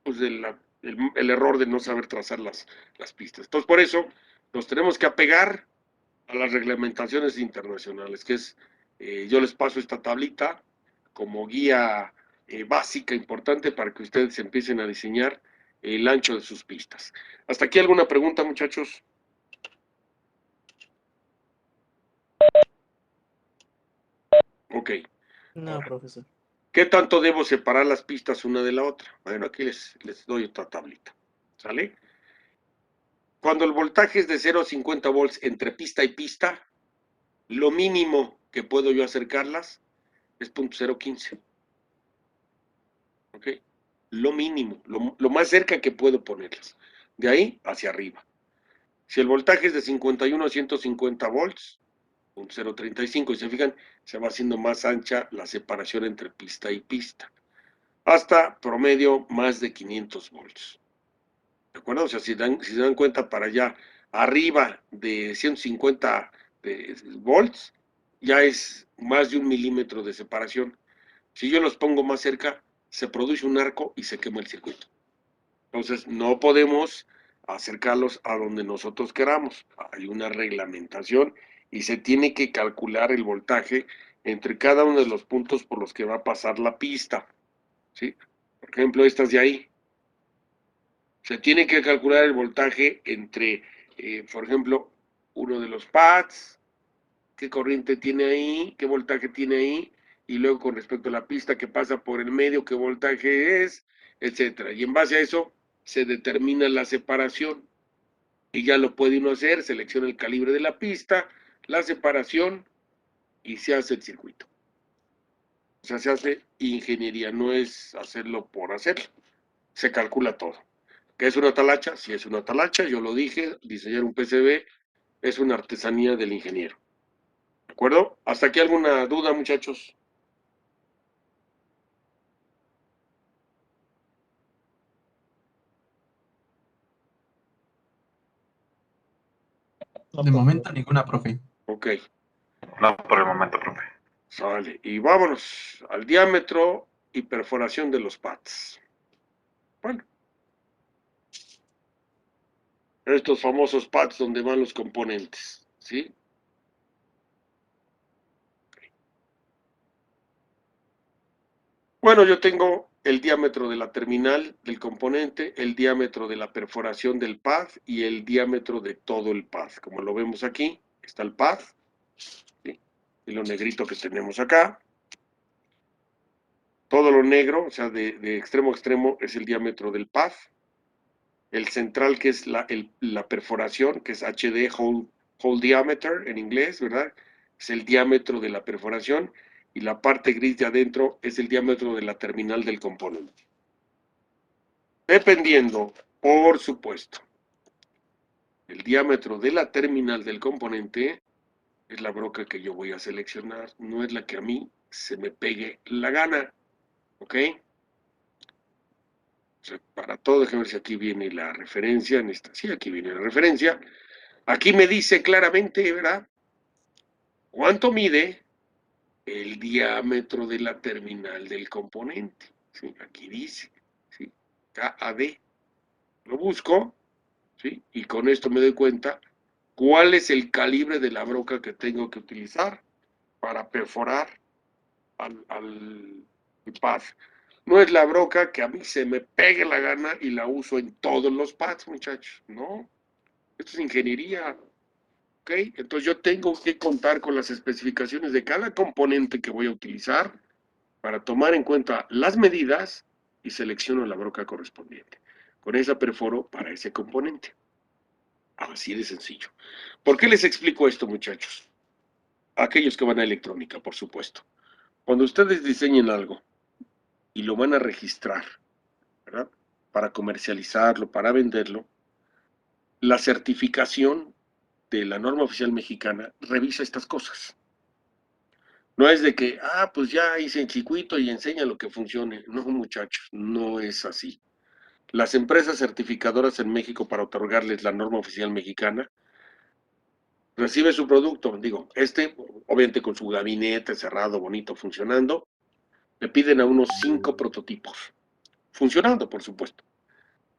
Pues el error de no saber trazar las pistas. Entonces, por eso nos tenemos que apegar a las reglamentaciones internacionales, que es, yo les paso esta tablita como guía básica, importante, para que ustedes empiecen a diseñar el ancho de sus pistas. ¿Hasta aquí alguna pregunta, muchachos? Ok. No, Ahora, profesor. ¿qué tanto debo separar las pistas una de la otra? Bueno, aquí les doy otra tablita. ¿Sale? Cuando el voltaje es de 0 a 50 volts entre pista y pista, lo mínimo que puedo yo acercarlas es 0.015. ¿Ok? Lo mínimo, lo más cerca que puedo ponerlas. De ahí hacia arriba. Si el voltaje es de 51 a 150 volts, 0.35, y se fijan, se va haciendo más ancha la separación entre pista y pista. Hasta promedio más de 500 volts. ¿De acuerdo? O sea, si se dan cuenta, para allá, arriba de 150 volts, ya es más de 1 milímetro de separación. Si yo los pongo más cerca, se produce un arco y se quema el circuito. Entonces, no podemos acercarlos a donde nosotros queramos. Hay una reglamentación y se tiene que calcular el voltaje entre cada uno de los puntos por los que va a pasar la pista. ¿Sí? Por ejemplo, estas de ahí. Se tiene que calcular el voltaje entre, por ejemplo, uno de los pads, qué corriente tiene ahí, qué voltaje tiene ahí, y luego con respecto a la pista que pasa por el medio, qué voltaje es, etcétera. Y en base a eso se determina la separación. Y ya lo puede uno hacer, selecciona el calibre de la pista, la separación, y se hace el circuito. O sea, se hace ingeniería, no es hacerlo por hacerlo. Se calcula todo. ¿Qué es una talacha? Sí, es una talacha, yo lo dije, diseñar un PCB es una artesanía del ingeniero. ¿De acuerdo? ¿Hasta aquí alguna duda, muchachos? No, De profe. momento ninguna, profe. Ok, No por el momento, profe. sale. Y vámonos al diámetro y perforación de los pads. Bueno, estos famosos pads donde van los componentes, ¿sí? Bueno, yo tengo el diámetro de la terminal del componente, el diámetro de la perforación del pad y el diámetro de todo el pad. Como lo vemos aquí, está el pad, ¿sí? Y lo negrito que tenemos acá. Todo lo negro, o sea, de extremo a extremo, es el diámetro del pad. El central, que es la perforación, que es HD, hole diameter en inglés, ¿verdad? Es el diámetro de la perforación. y la parte gris de adentro es el diámetro de la terminal del componente. Dependiendo, por supuesto, el diámetro de la terminal del componente es la broca que yo voy a seleccionar, no es la que a mí se me pegue la gana, ¿ok? O sea, para todo, déjame ver si aquí viene la referencia, en esta, sí, aquí viene la referencia. Aquí me dice claramente, ¿verdad? ¿Cuánto mide el diámetro de la terminal del componente? ¿Sí? Aquí dice, ¿sí? KAD. Lo busco, ¿sí? Y con esto me doy cuenta cuál es el calibre de la broca que tengo que utilizar para perforar al pads. No es la broca que a mí se me pegue la gana y la uso en todos los pads, muchachos. No, esto es ingeniería. ¿Ok? Entonces yo tengo que contar con las especificaciones de cada componente que voy a utilizar para tomar en cuenta las medidas y selecciono la broca correspondiente. Con esa perforo para ese componente. Así de sencillo. ¿Por qué les explico esto, muchachos? Aquellos que van a electrónica, por supuesto. Cuando ustedes diseñen algo y lo van a registrar, ¿verdad? Para comercializarlo, para venderlo, la certificación de la norma oficial mexicana revisa estas cosas. No es de que, pues ya hice el circuito y enseña lo que funcione. No, muchachos, no es así. Las empresas certificadoras en México para otorgarles la norma oficial mexicana, recibe su producto, digo, obviamente con su gabinete cerrado, bonito, funcionando, le piden a unos 5 prototipos, funcionando, por supuesto.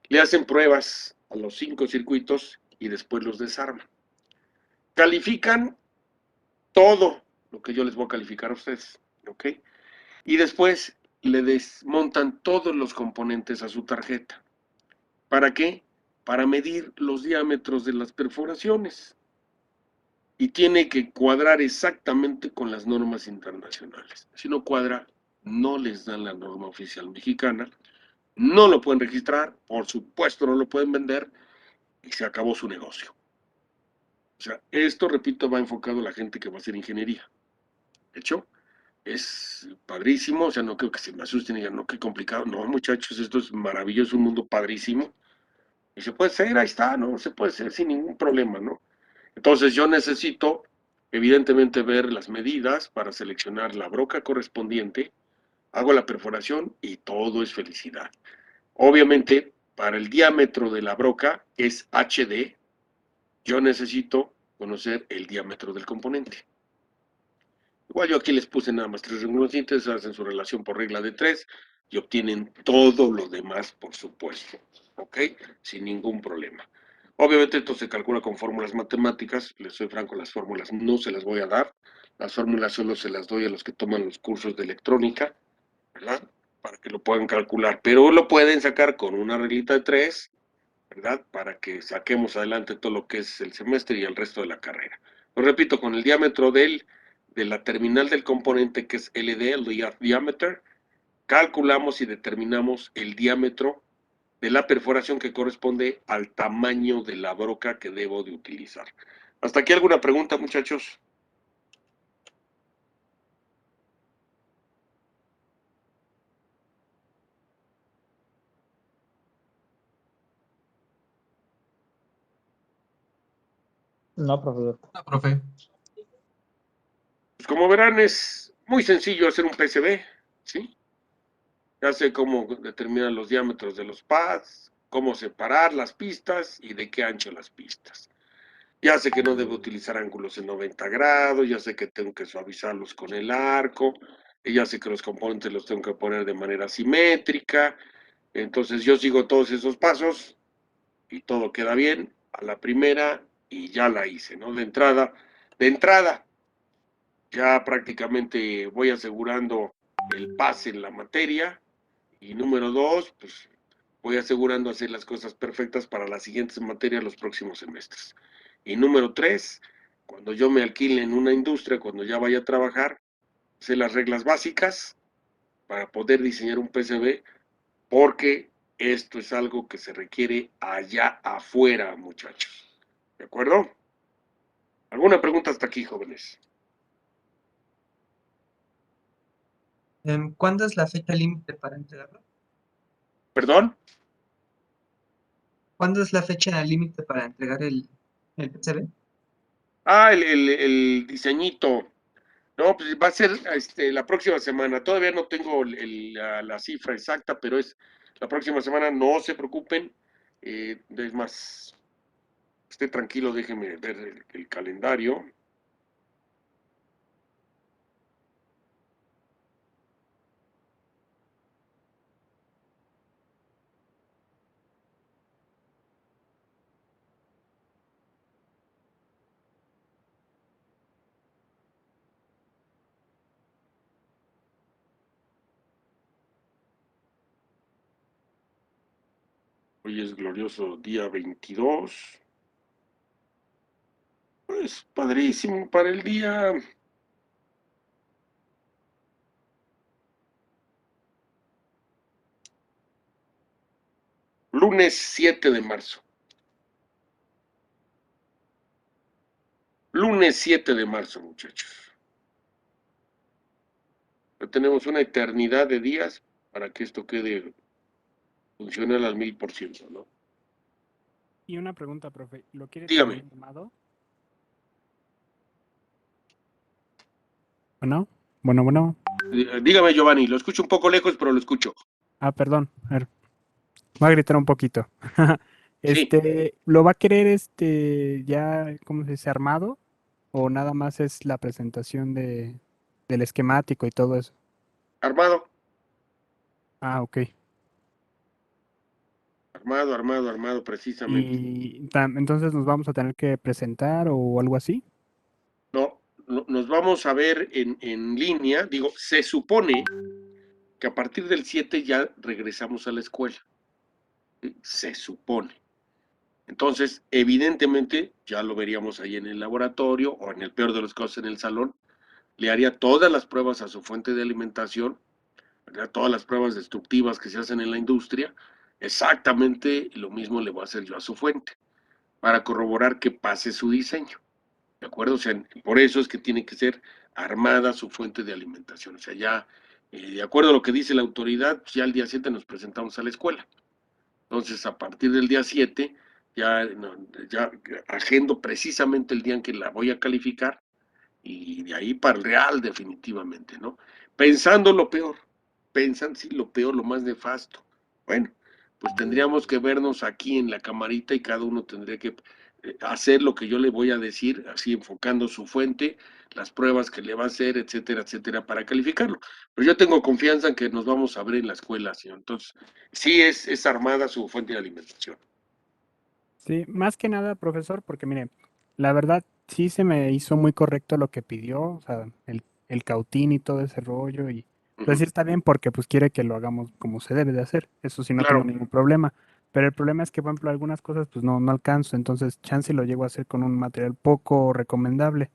Le hacen pruebas a los 5 circuitos y después los desarman. Califican todo lo que yo les voy a calificar a ustedes, ¿ok? Y después le desmontan todos los componentes a su tarjeta. ¿Para qué? Para medir los diámetros de las perforaciones. Y tiene que cuadrar exactamente con las normas internacionales. Si no cuadra, no les dan la norma oficial mexicana, no lo pueden registrar, por supuesto no lo pueden vender, y se acabó su negocio. O sea, esto, repito, va enfocado a la gente que va a hacer ingeniería. De hecho, es padrísimo, o sea, no creo que se me asusten y digan, no, qué complicado. No, muchachos, esto es maravilloso, un mundo padrísimo. Y se puede hacer, ahí está, ¿no? Se puede hacer sin ningún problema, ¿no? Entonces yo necesito, evidentemente, ver las medidas para seleccionar la broca correspondiente, hago la perforación y todo es felicidad. Obviamente, para el diámetro de la broca es HD, yo necesito conocer el diámetro del componente. Igual yo aquí les puse nada más 3 rengloncitos, hacen su relación por regla de 3 y obtienen todo lo demás, por supuesto, ¿ok? Sin ningún problema. Obviamente esto se calcula con fórmulas matemáticas, les soy franco, las fórmulas no se las voy a dar, las fórmulas solo se las doy a los que toman los cursos de electrónica, ¿verdad? Para que lo puedan calcular, pero lo pueden sacar con una reglita de 3, ¿verdad? Para que saquemos adelante todo lo que es el semestre y el resto de la carrera. Lo repito, con el diámetro de la terminal del componente, que es LD, el diámetro, calculamos y determinamos el diámetro de la perforación que corresponde al tamaño de la broca que debo de utilizar. ¿Hasta aquí alguna pregunta, muchachos? No, profesor. No, profe. Pues como verán, es muy sencillo hacer un PCB, ¿sí? Ya sé cómo determinar los diámetros de los pads, cómo separar las pistas y de qué ancho las pistas. Ya sé que no debo utilizar ángulos en 90 grados, ya sé que tengo que suavizarlos con el arco, y ya sé que los componentes los tengo que poner de manera simétrica. Entonces yo sigo todos esos pasos y todo queda bien a la primera y ya la hice, ¿no? De entrada, ya prácticamente voy asegurando el pase en la materia. Y número 2, pues voy asegurando hacer las cosas perfectas para las siguientes materias los próximos semestres. Y número 3, cuando yo me alquile en una industria, cuando ya vaya a trabajar, sé las reglas básicas para poder diseñar un PCB, porque esto es algo que se requiere allá afuera, muchachos. ¿De acuerdo? ¿Alguna pregunta hasta aquí, jóvenes? ¿Cuándo es la fecha límite para entregarlo? ¿Perdón? ¿Cuándo es la fecha límite para entregar el PCB? Ah, el diseñito. No, pues va a ser la próxima semana. Todavía no tengo la cifra exacta, pero es la próxima semana. No se preocupen. Es más, esté tranquilo, déjenme ver el calendario. Hoy es glorioso día 22. Pues padrísimo para el día. Lunes 7 de marzo. Lunes 7 de marzo, muchachos. Ya tenemos una eternidad de días para que esto quede funcional al 1000%, ¿no? Y una pregunta, profe, ¿lo quiere Dígame. también armado? Bueno. Dígame, Giovanni, lo escucho un poco lejos, pero lo escucho. Ah, perdón. A ver, voy a gritar un poquito. Sí, ¿Lo va a querer ya, ¿cómo se dice, armado? ¿O nada más es la presentación del esquemático y todo eso? armado, Ah, ok. armado, precisamente. Entonces nos vamos a tener que presentar o algo así. No, nos vamos a ver en línea. Digo, se supone que a partir del 7 ya regresamos a la escuela. ¿Sí? Se supone. Entonces, evidentemente, ya lo veríamos ahí en el laboratorio o en el peor de los casos en el salón. Le haría todas las pruebas a su fuente de alimentación, haría todas las pruebas destructivas que se hacen en la industria. Exactamente lo mismo le voy a hacer yo a su fuente para corroborar que pase su diseño. ¿De acuerdo? O sea, por eso es que tiene que ser armada su fuente de alimentación. O sea, ya, de acuerdo a lo que dice la autoridad, pues ya el día 7 nos presentamos a la escuela. Entonces, a partir del día 7, ya, ya agendo precisamente el día en que la voy a calificar y de ahí para el real definitivamente, ¿no? Pensando lo peor, pensando sí, lo peor, lo más nefasto. Bueno, pues tendríamos que vernos aquí en la camarita y cada uno tendría que hacer lo que yo le voy a decir, así enfocando su fuente, las pruebas que le va a hacer, etcétera, etcétera, para calificarlo. Pero yo tengo confianza en que nos vamos a ver en la escuela, señor. Entonces, sí es armada su fuente de alimentación. Sí, más que nada, profesor, porque mire, la verdad sí se me hizo muy correcto lo que pidió, o sea, el cautín y todo ese rollo, y pues sí está bien porque pues quiere que lo hagamos como se debe de hacer, eso sí no tengo Claro. ningún problema, pero el problema es que, por ejemplo, algunas cosas pues no alcanzo, entonces chance lo llego a hacer con un material poco recomendable,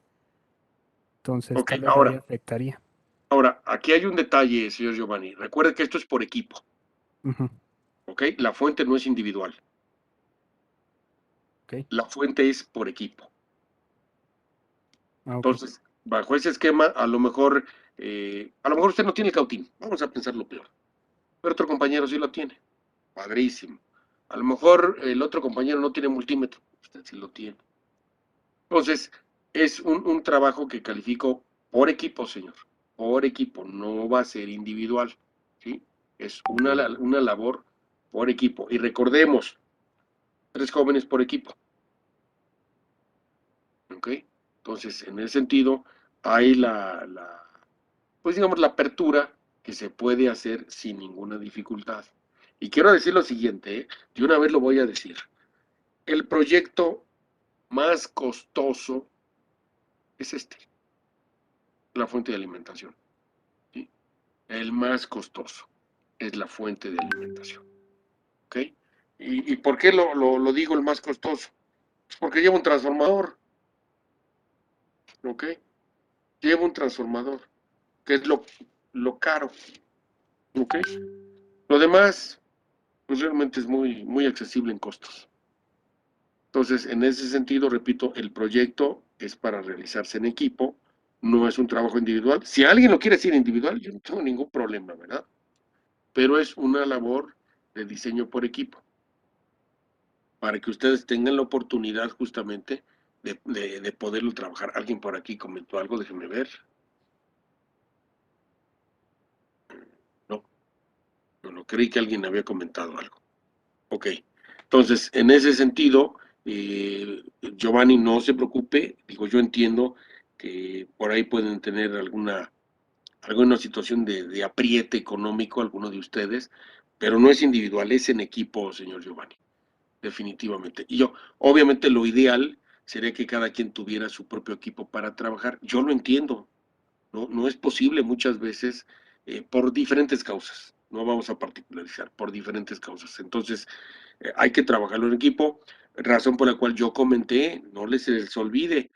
entonces Ok, tal vez ahí afectaría. ahora, aquí hay un detalle, señor Giovanni. Recuerde que esto es por equipo, Ujú, ¿ok? La fuente no es individual, ok. la fuente es por equipo. Ah, ok. Entonces, bajo ese esquema, a lo mejor usted no tiene el cautín, vamos a pensar lo peor, pero otro compañero sí lo tiene, padrísimo. A lo mejor el otro compañero no tiene multímetro, usted sí lo tiene. Entonces, es un trabajo que califico por equipo, señor, por equipo, no va a ser individual, ¿sí? Es una labor por equipo. Y recordemos, 3 jóvenes por equipo, ¿ok? Entonces, en ese sentido, hay pues digamos, la apertura que se puede hacer sin ninguna dificultad. Y quiero decir lo siguiente, de una vez lo voy a decir. El proyecto más costoso es la fuente de alimentación. ¿Sí? El más costoso es la fuente de alimentación. ¿Ok? ¿Y por qué lo digo el más costoso? Pues porque lleva un transformador. ¿Ok? Lleva un transformador, que es lo caro. ¿Ok? Lo demás, pues realmente es muy accesible en costos. Entonces, en ese sentido, repito, el proyecto es para realizarse en equipo no es un trabajo individual. Si alguien lo quiere hacer individual, yo no tengo ningún problema, ¿verdad? Pero es una labor de diseño por equipo, para que ustedes tengan la oportunidad justamente de poderlo trabajar. Alguien por aquí comentó algo, déjenme ver. No, creí que alguien había comentado algo. Ok, entonces, en ese sentido, Giovanni, no se preocupe, digo, yo entiendo que por ahí pueden tener alguna situación de apriete económico, alguno de ustedes, pero no es individual, es en equipo, señor Giovanni, definitivamente. Y yo, obviamente lo ideal sería que cada quien tuviera su propio equipo para trabajar. Yo lo entiendo, no es posible muchas veces por diferentes causas. No vamos a particularizar, por diferentes causas. Entonces, hay que trabajarlo en equipo, razón por la cual yo comenté, no les olvide,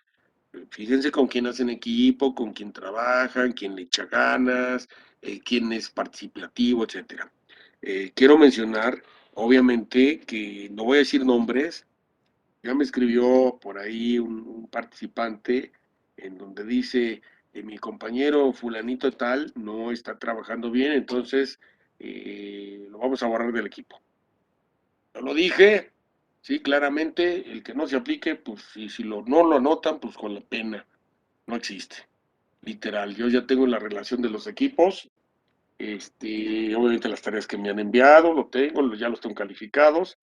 fíjense con quién hacen equipo, con quién trabajan, quién le echa ganas, quién es participativo, etcétera. Quiero mencionar, obviamente, que no voy a decir nombres, ya me escribió por ahí un participante en donde dice, mi compañero fulanito tal no está trabajando bien, entonces lo vamos a borrar del equipo. Yo lo dije, sí, claramente, el que no se aplique, pues si no lo anotan, pues con la pena, no existe, literal. Yo ya tengo la relación de los equipos, obviamente las tareas que me han enviado, lo tengo, ya los tengo calificados,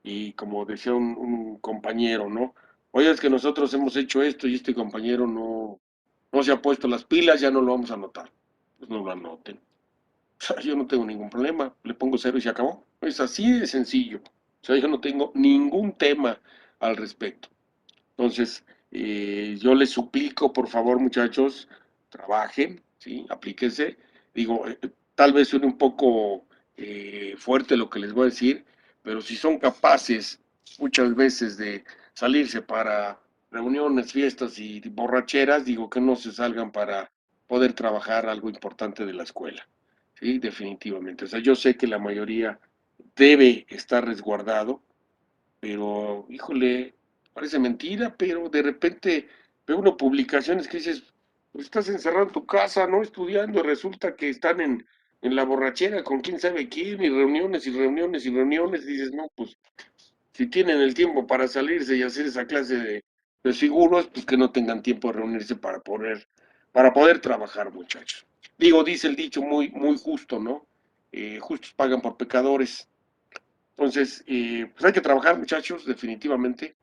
y como decía un compañero, ¿no? Oye, es que nosotros hemos hecho esto y este compañero no se ha puesto las pilas, ya no lo vamos a anotar. Pues no lo anoten. O sea, yo no tengo ningún problema, le pongo 0 y se acabó. Es así de sencillo. O sea, yo no tengo ningún tema al respecto. Entonces, yo les suplico, por favor, muchachos, trabajen, ¿sí? Aplíquense. Digo, tal vez suene un poco fuerte lo que les voy a decir, pero si son capaces muchas veces de salirse para reuniones, fiestas y borracheras, digo que no se salgan para poder trabajar algo importante de la escuela. Sí, definitivamente. O sea, yo sé que la mayoría debe estar resguardado, pero, híjole, parece mentira, pero de repente veo unas publicaciones que dices, pues estás encerrado en tu casa, ¿no? Estudiando, resulta que están en la borrachera con quién sabe quién, y reuniones y reuniones y reuniones, y dices, no, pues si tienen el tiempo para salirse y hacer esa clase de figuras, pues que no tengan tiempo de reunirse para poder trabajar, muchachos. Digo, dice el dicho muy, muy justo, ¿no? Justos pagan por pecadores. Entonces, pues hay que trabajar, muchachos, definitivamente.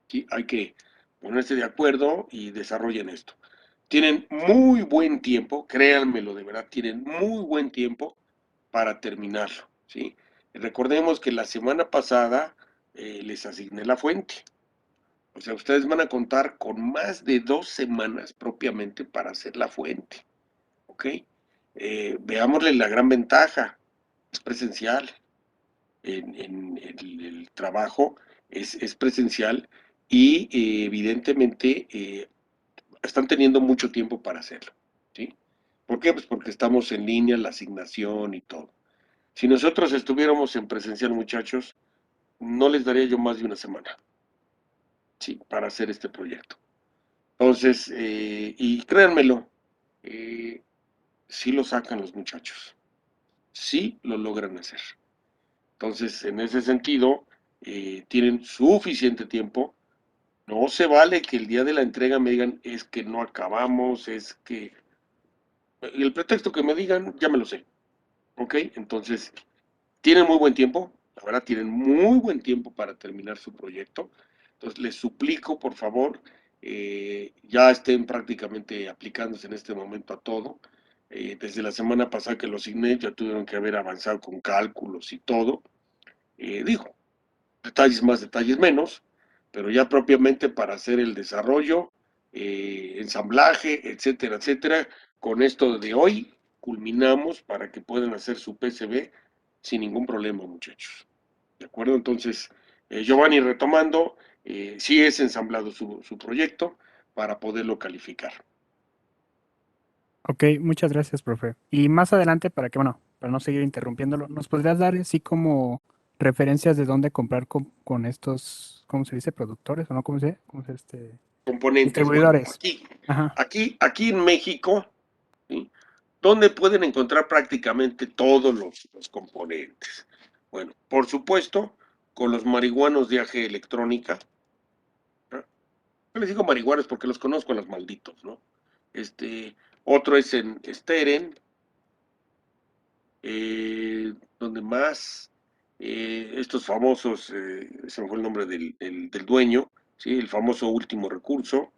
Sí, hay que ponerse de acuerdo y desarrollen esto. Tienen muy buen tiempo, créanmelo, de verdad, tienen muy buen tiempo para terminarlo, ¿sí? Recordemos que la semana pasada les asigné la fuente. O sea, ustedes van a contar con más de 2 semanas propiamente para hacer la fuente, ¿ok? Veámosle la gran ventaja, es presencial. En el trabajo es presencial y evidentemente están teniendo mucho tiempo para hacerlo, ¿sí? ¿Por qué? Pues porque estamos en línea, la asignación y todo. Si nosotros estuviéramos en presencial, muchachos, no les daría yo más de una semana, ¿sí? Para hacer este proyecto. Entonces, y créanmelo, sí lo sacan los muchachos, sí lo logran hacer. Entonces, en ese sentido, tienen suficiente tiempo. No se vale que el día de la entrega me digan, es que no acabamos, es que... El pretexto que me digan, ya me lo sé. ¿Ok? Entonces, tienen muy buen tiempo, la verdad, tienen muy buen tiempo para terminar su proyecto. Entonces, les suplico, por favor, ya estén prácticamente aplicándose en este momento a todo. Desde la semana pasada que lo asigné, ya tuvieron que haber avanzado con cálculos y todo. Digo, detalles más, detalles menos, pero ya propiamente para hacer el desarrollo, ensamblaje, etcétera, etcétera. Con esto de hoy culminamos para que puedan hacer su PCB sin ningún problema, muchachos. ¿De acuerdo? Entonces, Giovanni, retomando, sí es ensamblado su proyecto para poderlo calificar. Ok, muchas gracias, profe. Y más adelante, para no seguir interrumpiéndolo, ¿nos podrías dar así como referencias de dónde comprar con estos, ¿cómo se dice? ¿Productores o no? ¿Cómo se dice? Componentes. Bueno, Distribuidores. aquí, Ajá. Aquí en México, ¿sí? ¿Dónde pueden encontrar prácticamente todos los componentes? Bueno, por supuesto, con los marihuanos de AG Electrónica. ¿No? Yo les digo marihuanos porque los conozco a los malditos, ¿no? Otro es en Steren, donde más, estos famosos, se me fue el nombre del dueño, ¿sí? El famoso último recurso,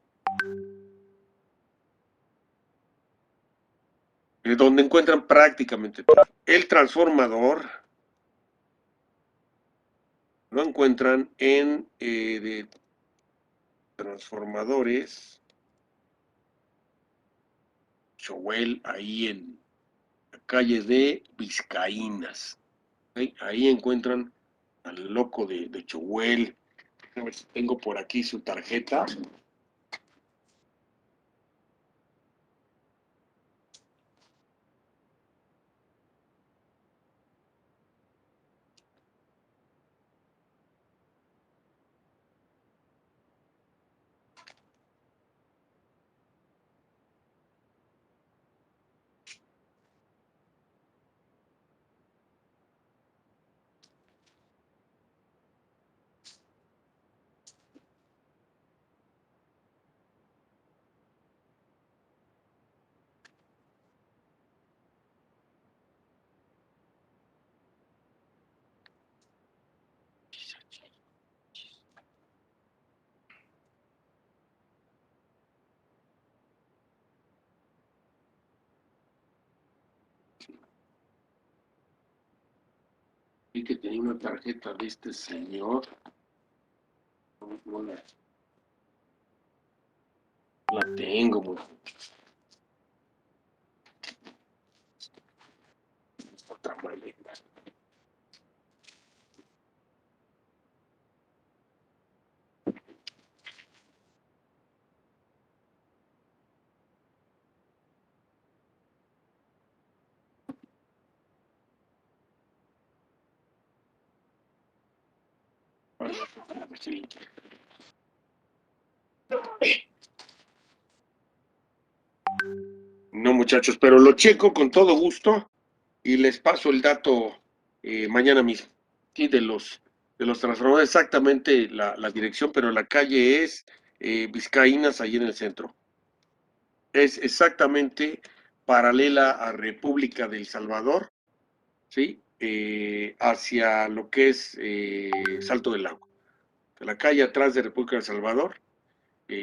donde encuentran prácticamente todo. El transformador lo encuentran en de transformadores, Chowel, ahí en la calle de Vizcaínas. ¿Sí? Ahí encuentran al loco de Chowel. A ver si tengo por aquí su tarjeta. Vi que tenía una tarjeta de este señor. No la tengo, muchachos. Otra maleta. Sí. No, muchachos, pero lo checo con todo gusto y les paso el dato mañana mismo. Sí, de los transformadores, exactamente la dirección, pero la calle es Vizcaínas, ahí en el centro. Es exactamente paralela a República del Salvador, ¿sí? Hacia lo que es Salto del Agua. La calle atrás de República del Salvador,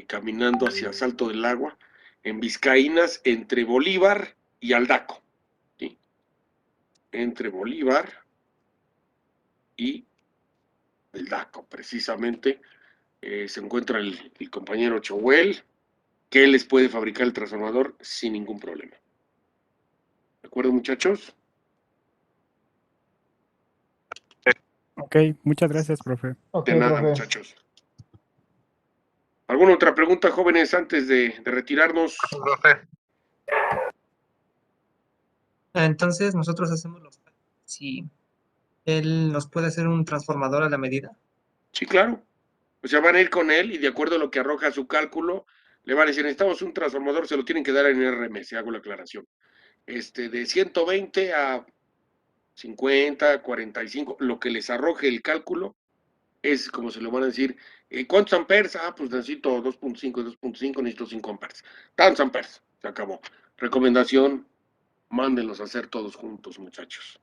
caminando hacia Salto del Agua, en Vizcaínas, entre Bolívar y Aldaco. ¿Sí? Entre Bolívar y Aldaco, precisamente, se encuentra el compañero Chowel, que les puede fabricar el transformador sin ningún problema. ¿De acuerdo, muchachos? Ok, muchas gracias, profe. Ok, De nada, profe. muchachos. ¿Alguna otra pregunta, jóvenes, antes de retirarnos? Profe, Entonces nosotros hacemos los si él nos puede hacer un transformador a la medida. Sí, claro. O sea, van a ir con él y de acuerdo a lo que arroja su cálculo, le van a decir, necesitamos un transformador, se lo tienen que dar en RMS, hago la aclaración. De 120 a 50, 45, lo que les arroje el cálculo, es como se lo van a decir. ¿Cuántos amperes? Pues necesito 2.5, 2.5, necesito 5 amperes. Tantos amperes, se acabó. Recomendación, mándenlos a hacer todos juntos, muchachos.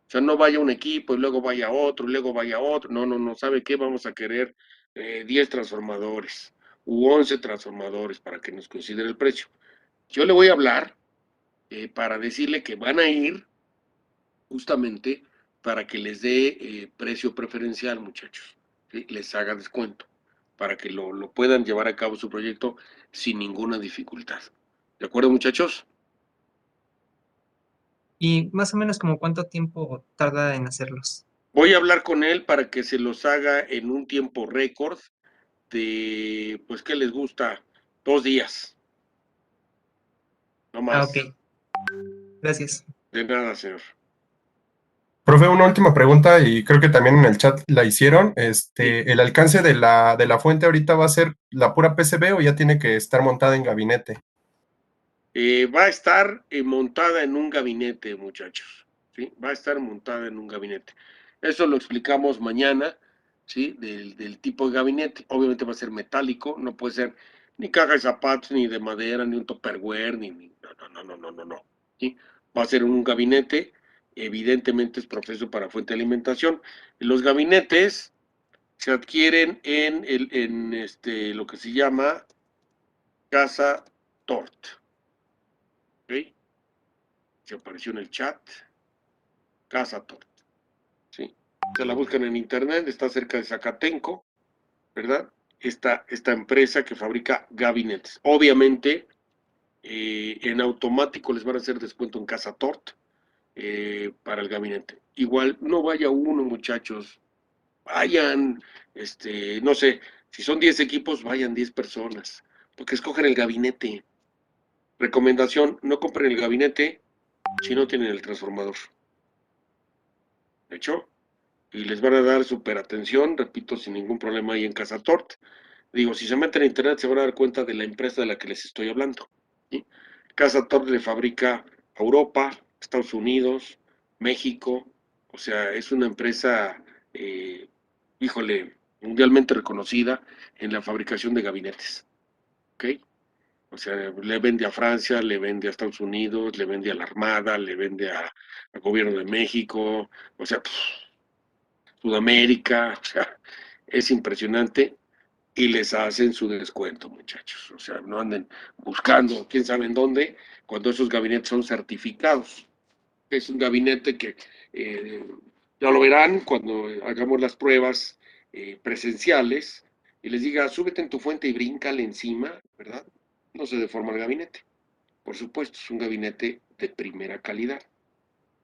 O sea, no vaya un equipo y luego vaya otro, y luego vaya otro. No, ¿sabe qué? Vamos a querer 10 transformadores u 11 transformadores para que nos considere el precio. Yo le voy a hablar para decirle que van a ir justamente para que les dé precio preferencial, muchachos. ¿Sí? Les haga descuento para que lo puedan llevar a cabo su proyecto sin ninguna dificultad. ¿De acuerdo, muchachos? Y más o menos como cuánto tiempo tarda en hacerlos. Voy a hablar con él para que se los haga en un tiempo récord de, pues, ¿qué les gusta? 2 días. No más. Ok. Gracias. De nada, señor. Profe, una última pregunta y creo que también en el chat la hicieron. ¿El alcance de la fuente ahorita va a ser la pura PCB o ya tiene que estar montada en gabinete? Va a estar montada en un gabinete, muchachos. ¿Sí? Va a estar montada en un gabinete. Eso lo explicamos mañana, ¿sí? Del tipo de gabinete. Obviamente va a ser metálico, no puede ser ni caja de zapatos, ni de madera, ni un tupperware, no. ¿Sí? Va a ser un gabinete, evidentemente es proceso para fuente de alimentación. Los gabinetes se adquieren en lo que se llama Casa Tort. ¿Ok? Se apareció en el chat. Casa Tort. ¿Sí? Se la buscan en internet, está cerca de Zacatenco, ¿verdad? Esta empresa que fabrica gabinetes. Obviamente, en automático les van a hacer descuento en Casa Tort para el gabinete. Igual, no vaya uno, muchachos. Vayan, no sé, si son 10 equipos, vayan 10 personas, porque escogen el gabinete. Recomendación, no compren el gabinete si no tienen el transformador. ¿De hecho? Y les van a dar súper atención, repito, sin ningún problema ahí en Casa Tort. Digo, si se meten a internet se van a dar cuenta de la empresa de la que les estoy hablando. ¿Sí? Casa Tort le fabrica a Europa, Estados Unidos, México, o sea, es una empresa, híjole, mundialmente reconocida en la fabricación de gabinetes. ¿Ok? O sea, le vende a Francia, le vende a Estados Unidos, le vende a la Armada, le vende al gobierno de México, o sea, Sudamérica, o sea, es impresionante y les hacen su descuento, muchachos. O sea, no anden buscando quién sabe en dónde cuando esos gabinetes son certificados. Es un gabinete que ya lo verán cuando hagamos las pruebas presenciales y les diga, súbete en tu fuente y bríncale encima, ¿verdad? No se deforma el gabinete. Por supuesto, es un gabinete de primera calidad.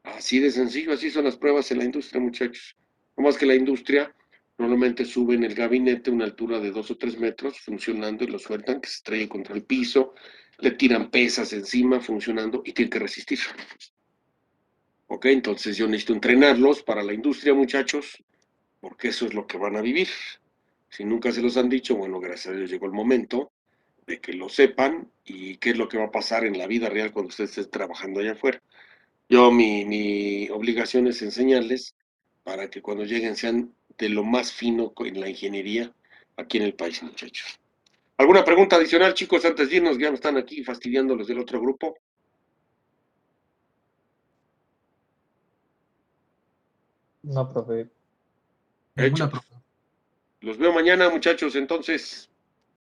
Así de sencillo, así son las pruebas en la industria, muchachos. No más que la industria normalmente suben el gabinete a una altura de 2 o 3 metros funcionando y lo sueltan, que se estrelle contra el piso, le tiran pesas encima funcionando y tienen que resistir. Ok, entonces yo necesito entrenarlos para la industria, muchachos, porque eso es lo que van a vivir. Si nunca se los han dicho, bueno, gracias a Dios llegó el momento de que lo sepan y qué es lo que va a pasar en la vida real cuando ustedes estén trabajando allá afuera. Yo mi obligación es enseñarles para que cuando lleguen sean de lo más fino en la ingeniería aquí en el país, muchachos. ¿Alguna pregunta adicional, chicos, antes de irnos? Ya me están aquí fastidiando los del otro grupo. No, profe. Ninguna, Échale. Los veo mañana, muchachos, entonces.